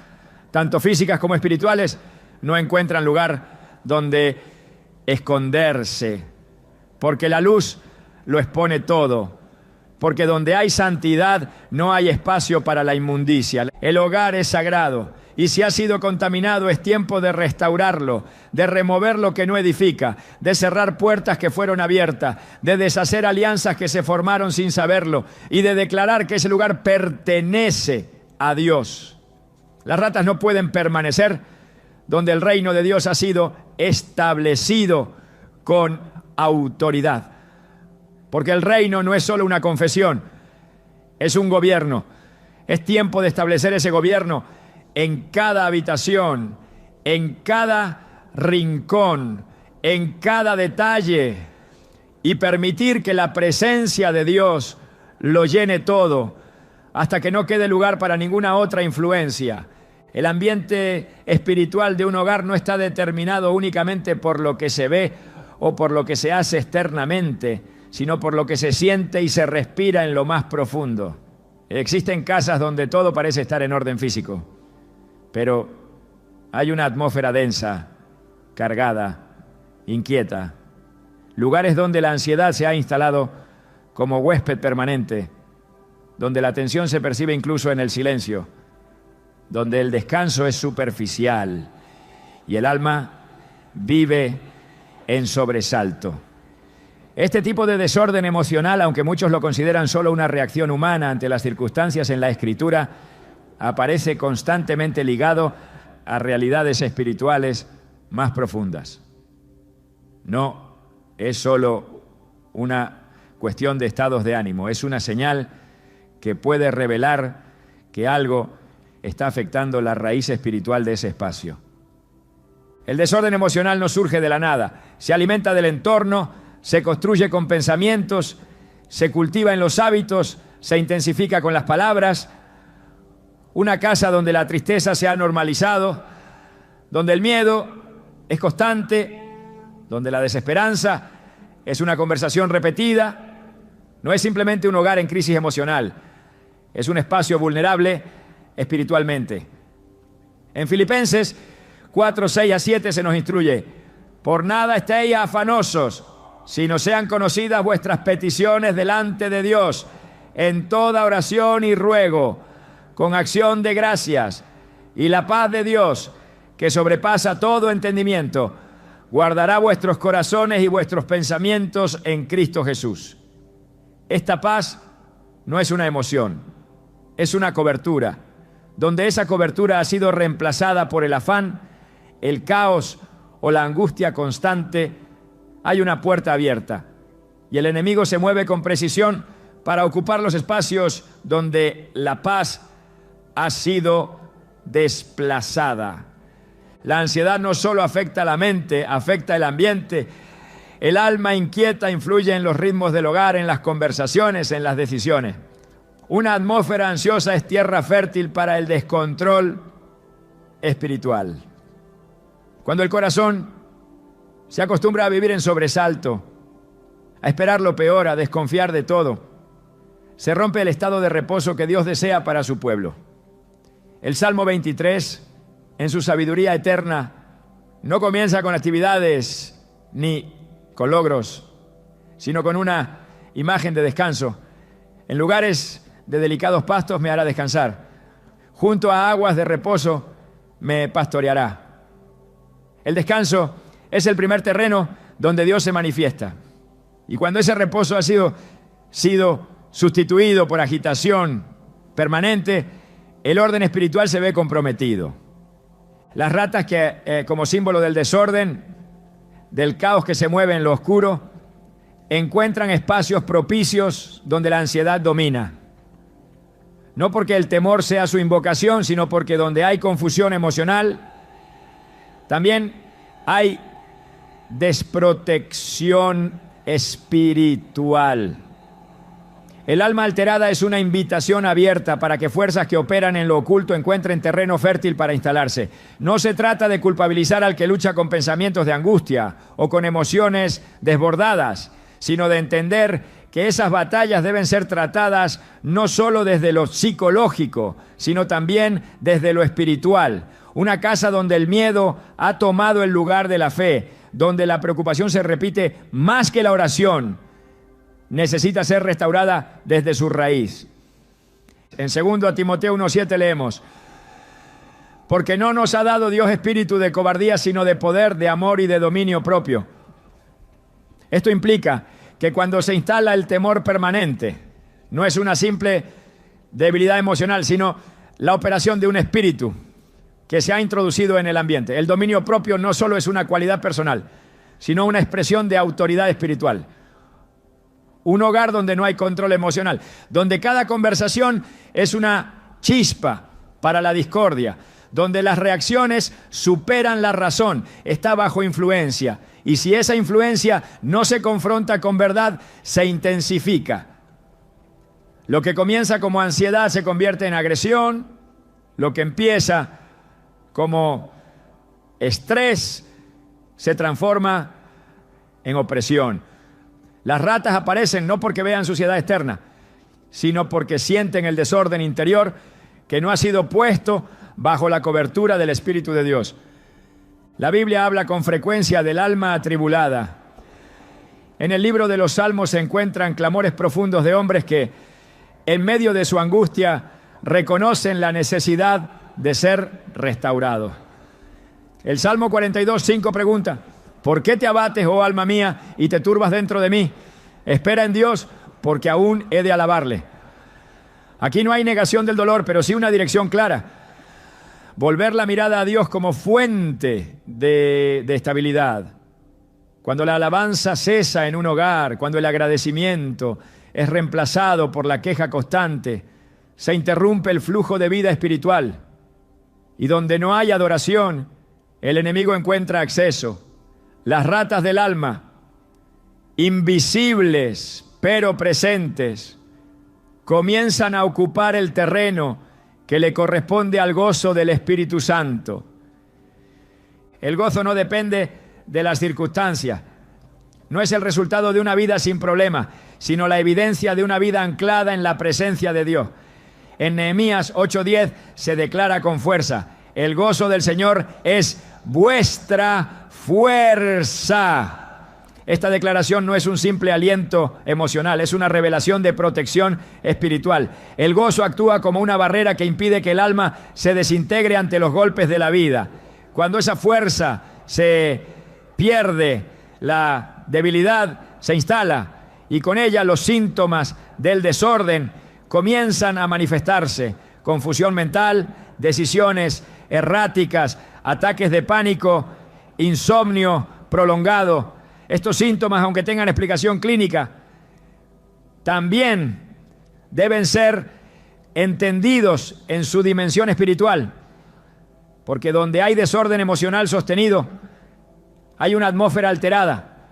tanto físicas como espirituales, no encuentran lugar donde esconderse. Porque la luz lo expone todo. Porque donde hay santidad no hay espacio para la inmundicia. El hogar es sagrado. Y si ha sido contaminado, es tiempo de restaurarlo, de remover lo que no edifica, de cerrar puertas que fueron abiertas, de deshacer alianzas que se formaron sin saberlo y de declarar que ese lugar pertenece a Dios. Las ratas no pueden permanecer donde el reino de Dios ha sido establecido con autoridad. Porque el reino no es solo una confesión, es un gobierno. Es tiempo de establecer ese gobierno en cada habitación, en cada rincón, en cada detalle, y permitir que la presencia de Dios lo llene todo, hasta que no quede lugar para ninguna otra influencia. El ambiente espiritual de un hogar no está determinado únicamente por lo que se ve o por lo que se hace externamente, sino por lo que se siente y se respira en lo más profundo. Existen casas donde todo parece estar en orden físico, pero hay una atmósfera densa, cargada, inquieta. Lugares donde la ansiedad se ha instalado como huésped permanente, donde la tensión se percibe incluso en el silencio, donde el descanso es superficial y el alma vive en sobresalto. Este tipo de desorden emocional, aunque muchos lo consideran solo una reacción humana ante las circunstancias en la Escritura, aparece constantemente ligado a realidades espirituales más profundas. No es solo una cuestión de estados de ánimo, es una señal que puede revelar que algo está afectando la raíz espiritual de ese espacio. El desorden emocional no surge de la nada, se alimenta del entorno, se construye con pensamientos, se cultiva en los hábitos, se intensifica con las palabras. Una casa donde la tristeza se ha normalizado, donde el miedo es constante, donde la desesperanza es una conversación repetida, no es simplemente un hogar en crisis emocional, es un espacio vulnerable espiritualmente. En Filipenses 4, 6 a 7 se nos instruye: por nada estéis afanosos, sino sean conocidas vuestras peticiones delante de Dios, en toda oración y ruego, con acción de gracias, y la paz de Dios, que sobrepasa todo entendimiento, guardará vuestros corazones y vuestros pensamientos en Cristo Jesús. Esta paz no es una emoción, es una cobertura, donde esa cobertura ha sido reemplazada por el afán, el caos o la angustia constante. Hay una puerta abierta y el enemigo se mueve con precisión para ocupar los espacios donde la paz ha sido desplazada. La ansiedad no solo afecta a la mente, afecta el ambiente. El alma inquieta influye en los ritmos del hogar, en las conversaciones, en las decisiones. Una atmósfera ansiosa es tierra fértil para el descontrol espiritual. Cuando el corazón se acostumbra a vivir en sobresalto, a esperar lo peor, a desconfiar de todo, se rompe el estado de reposo que Dios desea para su pueblo. El Salmo 23, en su sabiduría eterna, no comienza con actividades ni con logros, sino con una imagen de descanso. En lugares de delicados pastos me hará descansar. Junto a aguas de reposo me pastoreará. El descanso es el primer terreno donde Dios se manifiesta. Y cuando ese reposo ha sido sustituido por agitación permanente, el orden espiritual se ve comprometido. Las ratas que, como símbolo del desorden, del caos que se mueve en lo oscuro, encuentran espacios propicios donde la ansiedad domina. No porque el temor sea su invocación, sino porque donde hay confusión emocional, también hay desprotección espiritual. El alma alterada es una invitación abierta para que fuerzas que operan en lo oculto encuentren terreno fértil para instalarse. No se trata de culpabilizar al que lucha con pensamientos de angustia o con emociones desbordadas, sino de entender que esas batallas deben ser tratadas no solo desde lo psicológico, sino también desde lo espiritual. Una casa donde el miedo ha tomado el lugar de la fe, donde la preocupación se repite más que la oración, necesita ser restaurada desde su raíz. En 2 Timoteo 1:7 leemos: porque no nos ha dado Dios espíritu de cobardía, sino de poder, de amor y de dominio propio. Esto implica que cuando se instala el temor permanente, no es una simple debilidad emocional, sino la operación de un espíritu que se ha introducido en el ambiente. El dominio propio no solo es una cualidad personal, sino una expresión de autoridad espiritual. Un hogar donde no hay control emocional, donde cada conversación es una chispa para la discordia, donde las reacciones superan la razón, está bajo influencia. Y si esa influencia no se confronta con verdad, se intensifica. Lo que comienza como ansiedad se convierte en agresión, lo que empieza como estrés se transforma en opresión. Las ratas aparecen no porque vean suciedad externa, sino porque sienten el desorden interior que no ha sido puesto bajo la cobertura del Espíritu de Dios. La Biblia habla con frecuencia del alma atribulada. En el libro de los Salmos se encuentran clamores profundos de hombres que, en medio de su angustia, reconocen la necesidad de ser restaurados. El Salmo 42:5 pregunta: ¿por qué te abates, oh alma mía, y te turbas dentro de mí? Espera en Dios, porque aún he de alabarle. Aquí no hay negación del dolor, pero sí una dirección clara. Volver la mirada a Dios como fuente de estabilidad. Cuando la alabanza cesa en un hogar, cuando el agradecimiento es reemplazado por la queja constante, se interrumpe el flujo de vida espiritual. Y donde no hay adoración, el enemigo encuentra acceso. Las ratas del alma, invisibles pero presentes, comienzan a ocupar el terreno que le corresponde al gozo del Espíritu Santo. El gozo no depende de las circunstancias, no es el resultado de una vida sin problema, sino la evidencia de una vida anclada en la presencia de Dios. En Nehemías 8:10 se declara con fuerza: el gozo del Señor es vuestra fuerza. Esta declaración no es un simple aliento emocional, es una revelación de protección espiritual. El gozo actúa como una barrera que impide que el alma se desintegre ante los golpes de la vida. Cuando esa fuerza se pierde, la debilidad se instala y con ella los síntomas del desorden comienzan a manifestarse: confusión mental, decisiones erráticas, ataques de pánico, insomnio prolongado. Estos síntomas, aunque tengan explicación clínica, también deben ser entendidos en su dimensión espiritual, porque donde hay desorden emocional sostenido, hay una atmósfera alterada,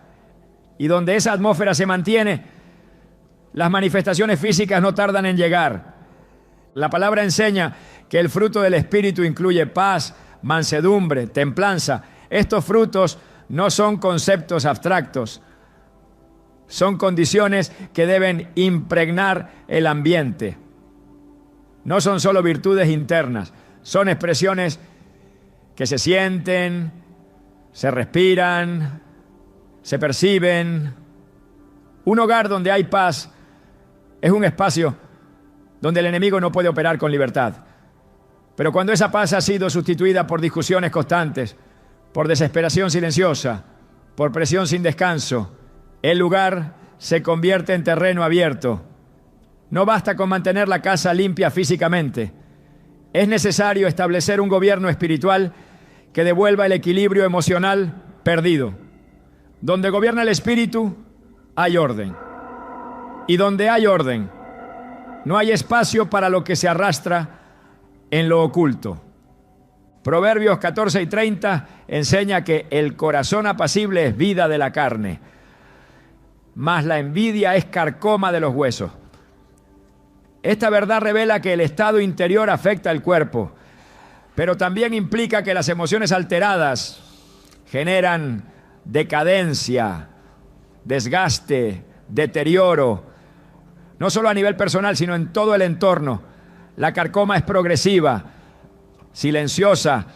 y donde esa atmósfera se mantiene, las manifestaciones físicas no tardan en llegar. La palabra enseña que el fruto del Espíritu incluye paz, mansedumbre, templanza. Estos frutos no son conceptos abstractos, son condiciones que deben impregnar el ambiente. No son solo virtudes internas, son expresiones que se sienten, se respiran, se perciben. Un hogar donde hay paz es un espacio donde el enemigo no puede operar con libertad. Pero cuando esa paz ha sido sustituida por discusiones constantes, por desesperación silenciosa, por presión sin descanso, el lugar se convierte en terreno abierto. No basta con mantener la casa limpia físicamente. Es necesario establecer un gobierno espiritual que devuelva el equilibrio emocional perdido. Donde gobierna el espíritu, hay orden. Y donde hay orden, no hay espacio para lo que se arrastra en lo oculto. Proverbios 14:30 enseña que el corazón apacible es vida de la carne, mas la envidia es carcoma de los huesos. Esta verdad revela que el estado interior afecta el cuerpo, pero también implica que las emociones alteradas generan decadencia, desgaste, deterioro, no solo a nivel personal, sino en todo el entorno. La carcoma es progresiva, silenciosa,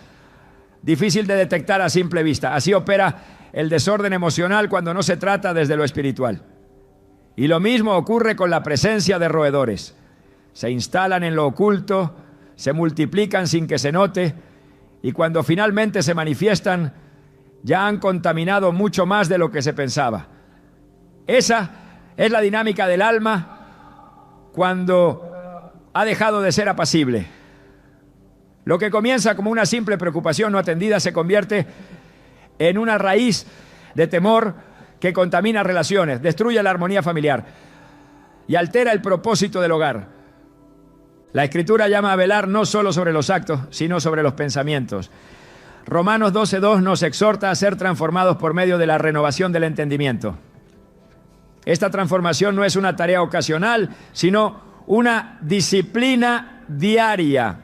difícil de detectar a simple vista. Así opera el desorden emocional cuando no se trata desde lo espiritual. Y lo mismo ocurre con la presencia de roedores. Se instalan en lo oculto, se multiplican sin que se note, y cuando finalmente se manifiestan, ya han contaminado mucho más de lo que se pensaba. Esa es la dinámica del alma cuando ha dejado de ser apacible. Lo que comienza como una simple preocupación no atendida se convierte en una raíz de temor que contamina relaciones, destruye la armonía familiar y altera el propósito del hogar. La Escritura llama a velar no solo sobre los actos, sino sobre los pensamientos. Romanos 12:2 nos exhorta a ser transformados por medio de la renovación del entendimiento. Esta transformación no es una tarea ocasional, sino una disciplina diaria.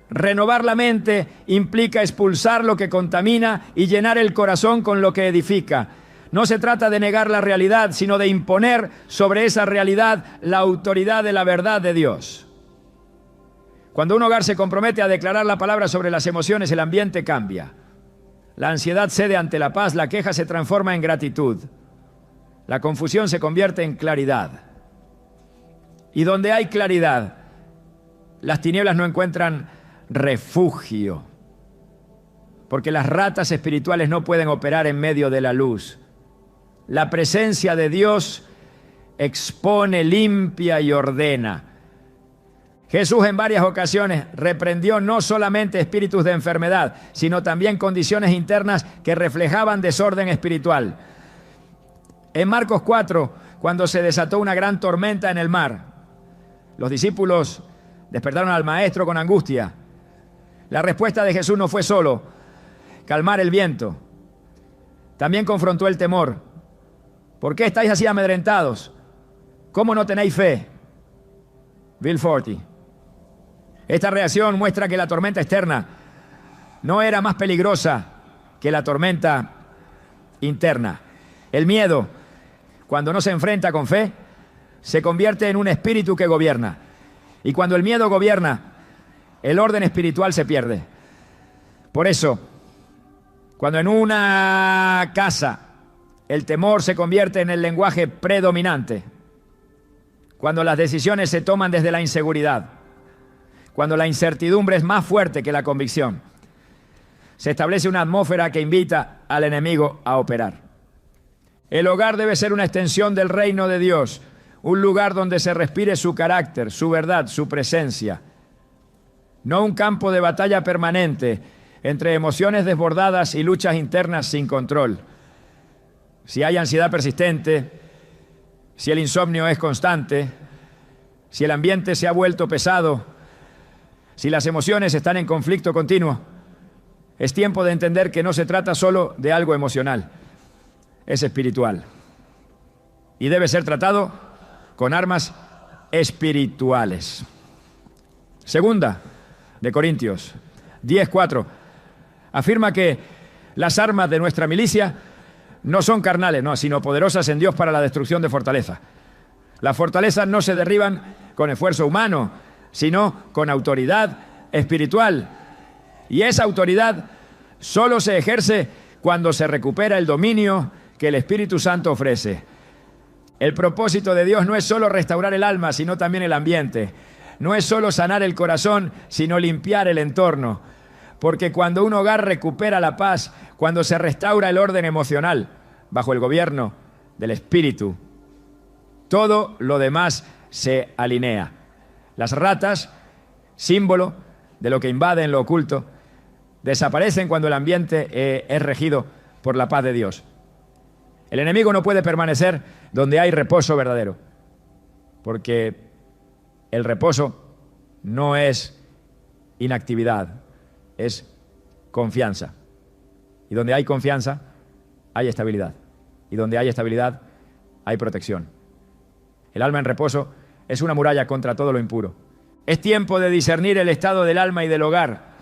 Renovar la mente implica expulsar lo que contamina y llenar el corazón con lo que edifica. No se trata de negar la realidad, sino de imponer sobre esa realidad la autoridad de la verdad de Dios. Cuando un hogar se compromete a declarar la palabra sobre las emociones, el ambiente cambia. La ansiedad cede ante la paz, la queja se transforma en gratitud. La confusión se convierte en claridad. Y donde hay claridad, las tinieblas no encuentran refugio, porque las ratas espirituales no pueden operar en medio de la luz. La presencia de Dios expone, limpia y ordena. Jesús en varias ocasiones reprendió no solamente espíritus de enfermedad, sino también condiciones internas que reflejaban desorden espiritual. En Marcos 4, cuando se desató una gran tormenta en el mar, los discípulos despertaron al maestro con angustia. La respuesta de Jesús no fue solo calmar el viento, también confrontó el temor. ¿Por qué estáis así amedrentados? ¿Cómo no tenéis fe? Bill Forty. Esta reacción muestra que la tormenta externa no era más peligrosa que la tormenta interna. El miedo, cuando no se enfrenta con fe, se convierte en un espíritu que gobierna. Y cuando el miedo gobierna, el orden espiritual se pierde. Por eso, cuando en una casa el temor se convierte en el lenguaje predominante, cuando las decisiones se toman desde la inseguridad, cuando la incertidumbre es más fuerte que la convicción, se establece una atmósfera que invita al enemigo a operar. El hogar debe ser una extensión del reino de Dios, un lugar donde se respire su carácter, su verdad, su presencia. No un campo de batalla permanente entre emociones desbordadas y luchas internas sin control. Si hay ansiedad persistente, si el insomnio es constante, si el ambiente se ha vuelto pesado, si las emociones están en conflicto continuo, es tiempo de entender que no se trata solo de algo emocional, es espiritual. Y debe ser tratado con armas espirituales. Segunda de Corintios 10:4 afirma que las armas de nuestra milicia no son carnales, no, sino poderosas en Dios para la destrucción de fortalezas. Las fortalezas no se derriban con esfuerzo humano, sino con autoridad espiritual. Y esa autoridad solo se ejerce cuando se recupera el dominio que el Espíritu Santo ofrece. El propósito de Dios no es solo restaurar el alma, sino también el ambiente. No es solo sanar el corazón, sino limpiar el entorno. Porque cuando un hogar recupera la paz, cuando se restaura el orden emocional, bajo el gobierno del Espíritu, todo lo demás se alinea. Las ratas, símbolo de lo que invade en lo oculto, desaparecen cuando el ambiente es regido por la paz de Dios. El enemigo no puede permanecer donde hay reposo verdadero, porque el reposo no es inactividad, es confianza. Y donde hay confianza, hay estabilidad. Y donde hay estabilidad, hay protección. El alma en reposo es una muralla contra todo lo impuro. Es tiempo de discernir el estado del alma y del hogar.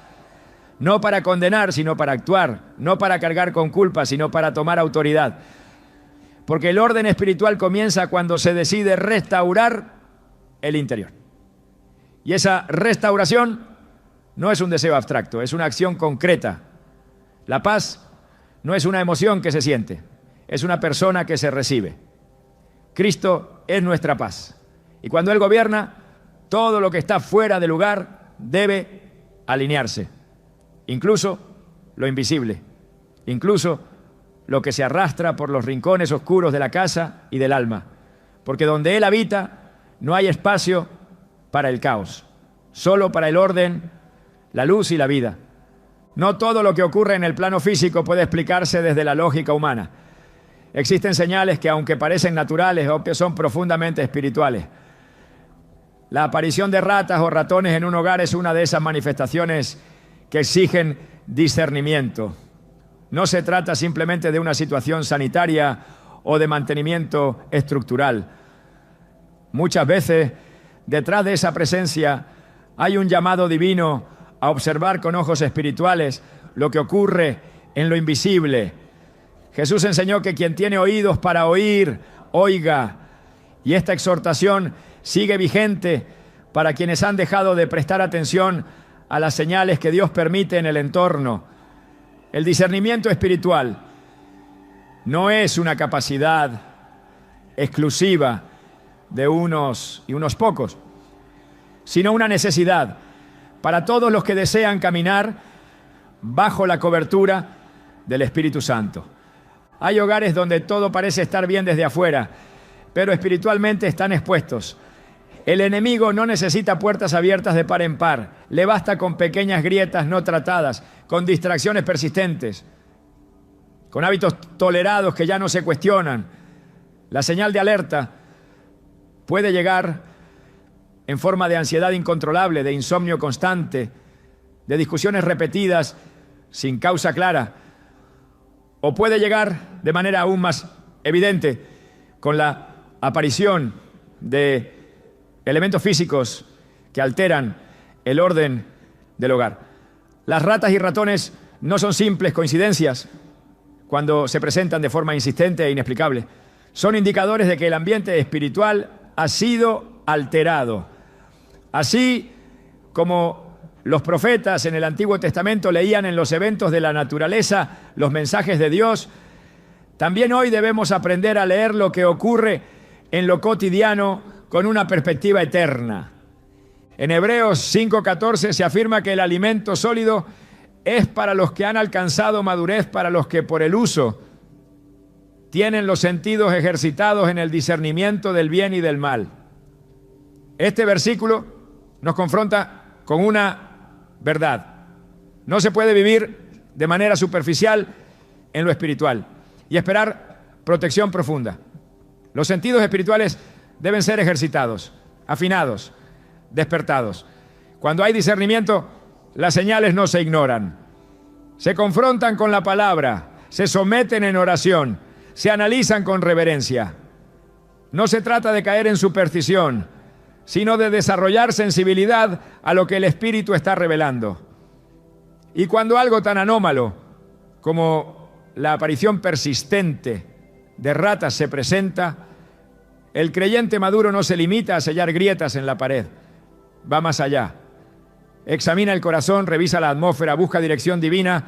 No para condenar, sino para actuar. No para cargar con culpa, sino para tomar autoridad. Porque el orden espiritual comienza cuando se decide restaurar el interior. Y esa restauración no es un deseo abstracto, es una acción concreta. La paz no es una emoción que se siente, es una persona que se recibe. Cristo es nuestra paz. Y cuando Él gobierna, todo lo que está fuera de lugar debe alinearse. Incluso lo invisible, incluso lo que se arrastra por los rincones oscuros de la casa y del alma. Porque donde Él habita, no hay espacio para el caos, solo para el orden, la luz y la vida. No todo lo que ocurre en el plano físico puede explicarse desde la lógica humana. Existen señales que, aunque parecen naturales, son profundamente espirituales. La aparición de ratas o ratones en un hogar es una de esas manifestaciones que exigen discernimiento. No se trata simplemente de una situación sanitaria o de mantenimiento estructural. Muchas veces, detrás de esa presencia, hay un llamado divino a observar con ojos espirituales lo que ocurre en lo invisible. Jesús enseñó que quien tiene oídos para oír, oiga. Y esta exhortación sigue vigente para quienes han dejado de prestar atención a las señales que Dios permite en el entorno. El discernimiento espiritual no es una capacidad exclusiva de unos y unos pocos, sino una necesidad para todos los que desean caminar bajo la cobertura del Espíritu Santo. Hay hogares donde todo parece estar bien desde afuera, pero espiritualmente están expuestos. El enemigo no necesita puertas abiertas de par en par, le basta con pequeñas grietas no tratadas, con distracciones persistentes, con hábitos tolerados que ya no se cuestionan. La señal de alerta puede llegar en forma de ansiedad incontrolable, de insomnio constante, de discusiones repetidas sin causa clara, o puede llegar de manera aún más evidente con la aparición de elementos físicos que alteran el orden del hogar. Las ratas y ratones no son simples coincidencias cuando se presentan de forma insistente e inexplicable. Son indicadores de que el ambiente espiritual ha sido alterado. Así como los profetas en el Antiguo Testamento leían en los eventos de la naturaleza los mensajes de Dios, también hoy debemos aprender a leer lo que ocurre en lo cotidiano con una perspectiva eterna. En Hebreos 5:14 se afirma que el alimento sólido es para los que han alcanzado madurez, para los que por el uso tienen los sentidos ejercitados en el discernimiento del bien y del mal. Este versículo nos confronta con una verdad. No se puede vivir de manera superficial en lo espiritual y esperar protección profunda. Los sentidos espirituales deben ser ejercitados, afinados, despertados. Cuando hay discernimiento, las señales no se ignoran. Se confrontan con la palabra, se someten en oración, se analizan con reverencia. No se trata de caer en superstición, sino de desarrollar sensibilidad a lo que el Espíritu está revelando. Y cuando algo tan anómalo como la aparición persistente de ratas se presenta, el creyente maduro no se limita a sellar grietas en la pared, va más allá. Examina el corazón, revisa la atmósfera, busca dirección divina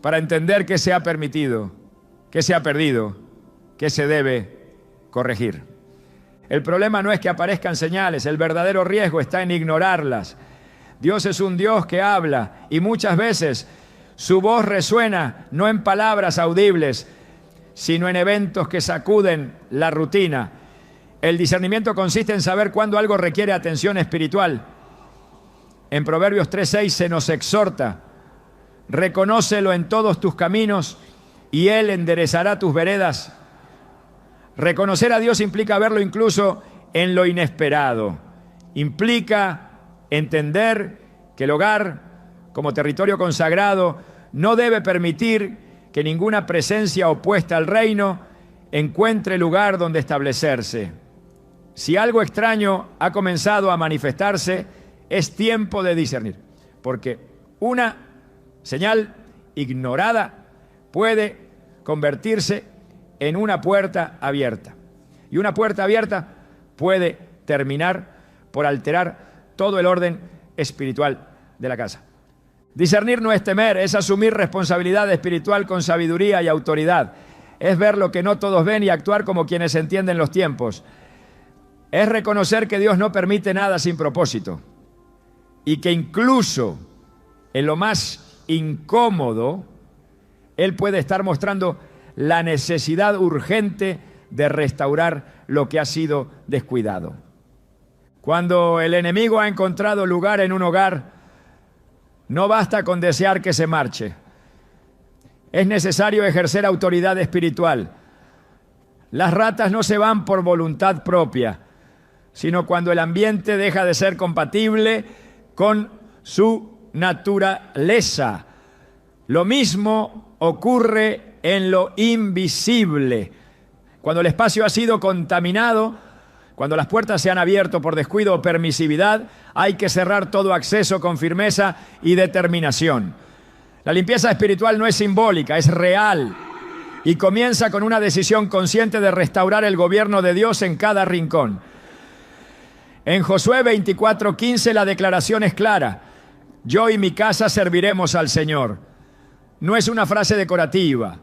para entender qué se ha permitido, qué se ha perdido, qué se debe corregir. El problema no es que aparezcan señales, el verdadero riesgo está en ignorarlas. Dios es un Dios que habla y muchas veces su voz resuena no en palabras audibles, sino en eventos que sacuden la rutina. El discernimiento consiste en saber cuándo algo requiere atención espiritual. En Proverbios 3:6 se nos exhorta: reconócelo en todos tus caminos y Él enderezará tus veredas. Reconocer a Dios implica verlo incluso en lo inesperado. Implica entender que el hogar como territorio consagrado, no debe permitir que ninguna presencia opuesta al reino encuentre lugar donde establecerse. Si algo extraño ha comenzado a manifestarse, es tiempo de discernir, porque una señal ignorada puede convertirse en una puerta abierta. Y una puerta abierta puede terminar por alterar todo el orden espiritual de la casa. Discernir no es temer, es asumir responsabilidad espiritual con sabiduría y autoridad. Es ver lo que no todos ven y actuar como quienes entienden los tiempos. Es reconocer que Dios no permite nada sin propósito y que incluso en lo más incómodo, Él puede estar mostrando la necesidad urgente de restaurar lo que ha sido descuidado. Cuando el enemigo ha encontrado lugar en un hogar, no basta con desear que se marche. Es necesario ejercer autoridad espiritual. Las ratas no se van por voluntad propia, sino cuando el ambiente deja de ser compatible con su naturaleza. Lo mismo ocurre en lo invisible. Cuando el espacio ha sido contaminado, cuando las puertas se han abierto por descuido o permisividad, hay que cerrar todo acceso con firmeza y determinación. La limpieza espiritual no es simbólica, es real y comienza con una decisión consciente de restaurar el gobierno de Dios en cada rincón. En Josué 24:15 la declaración es clara: yo y mi casa serviremos al Señor. No es una frase decorativa,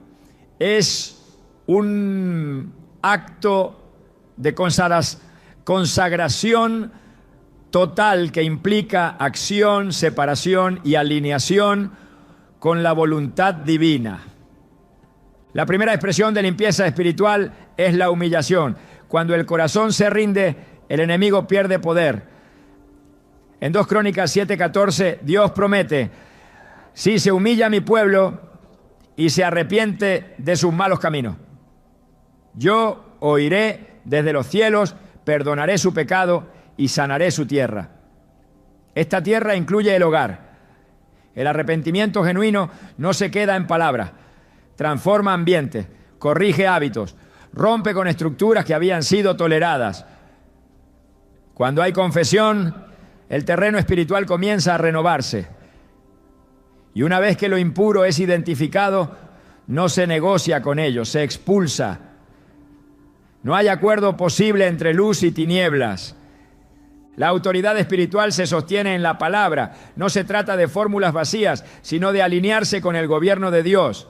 es un acto de consagración total que implica acción, separación y alineación con la voluntad divina. La primera expresión de limpieza espiritual es la humillación. Cuando el corazón se rinde, el enemigo pierde poder. En 2 Crónicas 7:14, Dios promete: si se humilla mi pueblo y se arrepiente de sus malos caminos, yo oiré desde los cielos, perdonaré su pecado y sanaré su tierra. Esta tierra incluye el hogar. El arrepentimiento genuino no se queda en palabras, transforma ambientes, corrige hábitos, rompe con estructuras que habían sido toleradas. Cuando hay confesión, el terreno espiritual comienza a renovarse. Y una vez que lo impuro es identificado, no se negocia con ello, se expulsa. No hay acuerdo posible entre luz y tinieblas. La autoridad espiritual se sostiene en la palabra. No se trata de fórmulas vacías, sino de alinearse con el gobierno de Dios.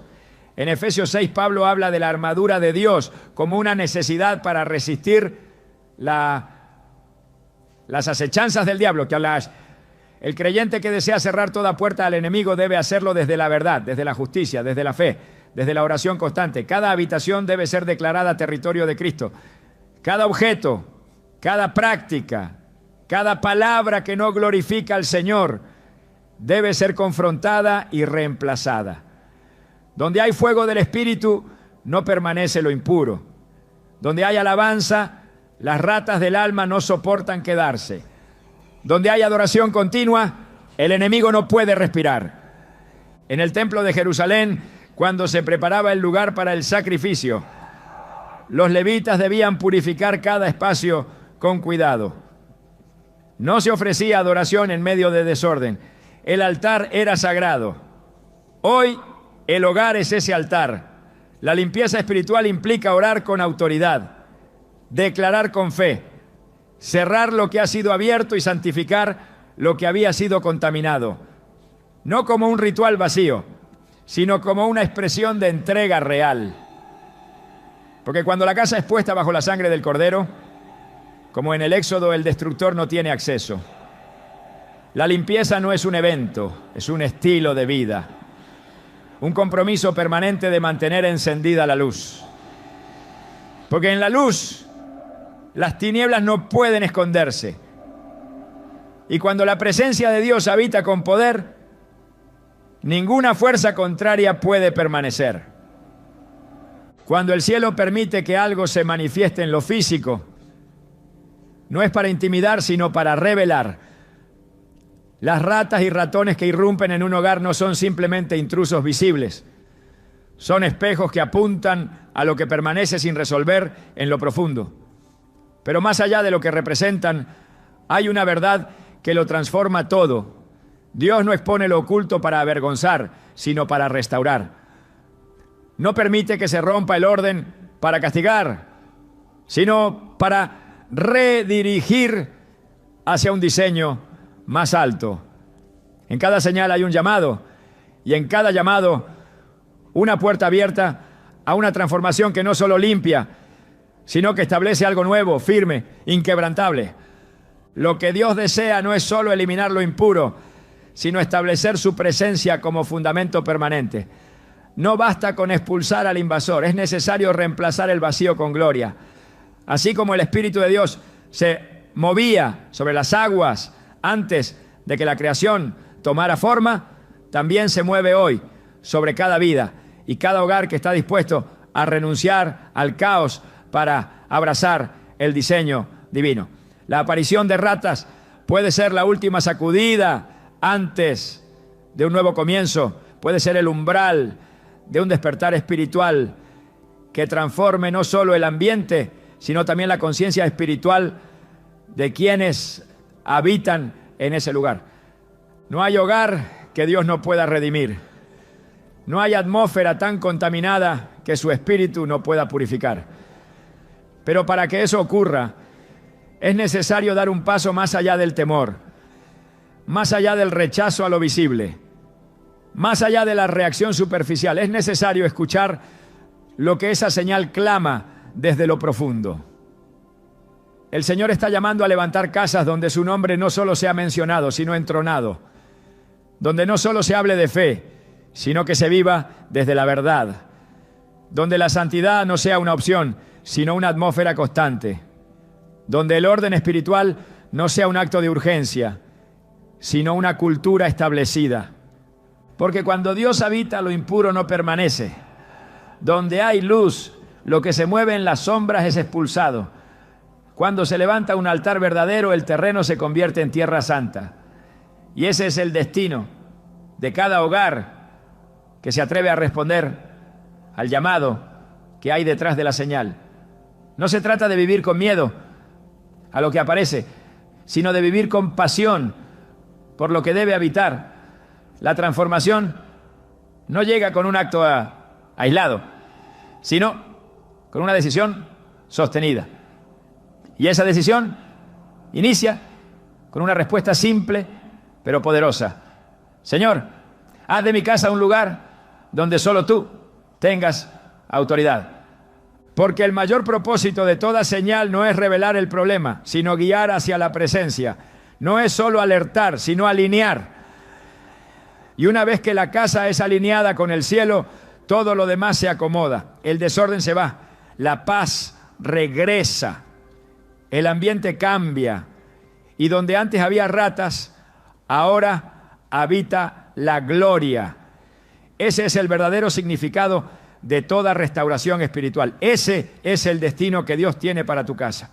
En Efesios 6, Pablo habla de la armadura de Dios como una necesidad para resistir las acechanzas del diablo. El creyente que desea cerrar toda puerta al enemigo debe hacerlo desde la verdad, desde la justicia, desde la fe, desde la oración constante. Cada habitación debe ser declarada territorio de Cristo. Cada objeto, cada práctica, cada palabra que no glorifica al Señor debe ser confrontada y reemplazada. Donde hay fuego del Espíritu, no permanece lo impuro. Donde hay alabanza, las ratas del alma no soportan quedarse. Donde hay adoración continua, el enemigo no puede respirar. En el templo de Jerusalén, cuando se preparaba el lugar para el sacrificio, los levitas debían purificar cada espacio con cuidado. No se ofrecía adoración en medio de desorden. El altar era sagrado. Hoy el hogar es ese altar. La limpieza espiritual implica orar con autoridad, declarar con fe, cerrar lo que ha sido abierto y santificar lo que había sido contaminado. No como un ritual vacío, sino como una expresión de entrega real. Porque cuando la casa es puesta bajo la sangre del Cordero, como en el Éxodo, el destructor no tiene acceso. La limpieza no es un evento, es un estilo de vida. Un compromiso permanente de mantener encendida la luz. Porque en la luz, las tinieblas no pueden esconderse. Y cuando la presencia de Dios habita con poder, ninguna fuerza contraria puede permanecer. Cuando el cielo permite que algo se manifieste en lo físico, no es para intimidar, sino para revelar. Las ratas y ratones que irrumpen en un hogar no son simplemente intrusos visibles. Son espejos que apuntan a lo que permanece sin resolver en lo profundo. Pero más allá de lo que representan, hay una verdad que lo transforma todo. Dios no expone lo oculto para avergonzar, sino para restaurar. No permite que se rompa el orden para castigar, sino para redirigir hacia un diseño más alto. En cada señal hay un llamado, y en cada llamado una puerta abierta a una transformación que no solo limpia, sino que establece algo nuevo, firme, inquebrantable. Lo que Dios desea no es solo eliminar lo impuro, sino establecer su presencia como fundamento permanente. No basta con expulsar al invasor, es necesario reemplazar el vacío con gloria. Así como el Espíritu de Dios se movía sobre las aguas antes de que la creación tomara forma, también se mueve hoy sobre cada vida y cada hogar que está dispuesto a renunciar al caos para abrazar el diseño divino. La aparición de ratas puede ser la última sacudida antes de un nuevo comienzo, puede ser el umbral de un despertar espiritual que transforme no solo el ambiente, sino también la conciencia espiritual de quienes habitan en ese lugar. No hay hogar que Dios no pueda redimir. No hay atmósfera tan contaminada que su espíritu no pueda purificar. Pero para que eso ocurra, es necesario dar un paso más allá del temor, más allá del rechazo a lo visible, más allá de la reacción superficial. Es necesario escuchar lo que esa señal clama desde lo profundo. El Señor está llamando a levantar casas donde su nombre no solo sea mencionado, sino entronado, donde no solo se hable de fe, sino que se viva desde la verdad, donde la santidad no sea una opción, sino una atmósfera constante, donde el orden espiritual no sea un acto de urgencia, sino una cultura establecida. Porque cuando Dios habita, lo impuro no permanece. Donde hay luz, lo que se mueve en las sombras es expulsado. Cuando se levanta un altar verdadero, el terreno se convierte en tierra santa. Y ese es el destino de cada hogar que se atreve a responder al llamado que hay detrás de la señal. No se trata de vivir con miedo a lo que aparece, sino de vivir con pasión por lo que debe habitar. La transformación no llega con un acto aislado, sino con una decisión sostenida. Y esa decisión inicia con una respuesta simple pero poderosa. Señor, haz de mi casa un lugar donde solo tú tengas autoridad. Porque el mayor propósito de toda señal no es revelar el problema, sino guiar hacia la presencia. No es solo alertar, sino alinear. Y una vez que la casa es alineada con el cielo, todo lo demás se acomoda. El desorden se va, la paz regresa, el ambiente cambia. Y donde antes había ratas, ahora habita la gloria. Ese es el verdadero significado de toda restauración espiritual. Ese es el destino que Dios tiene para tu casa.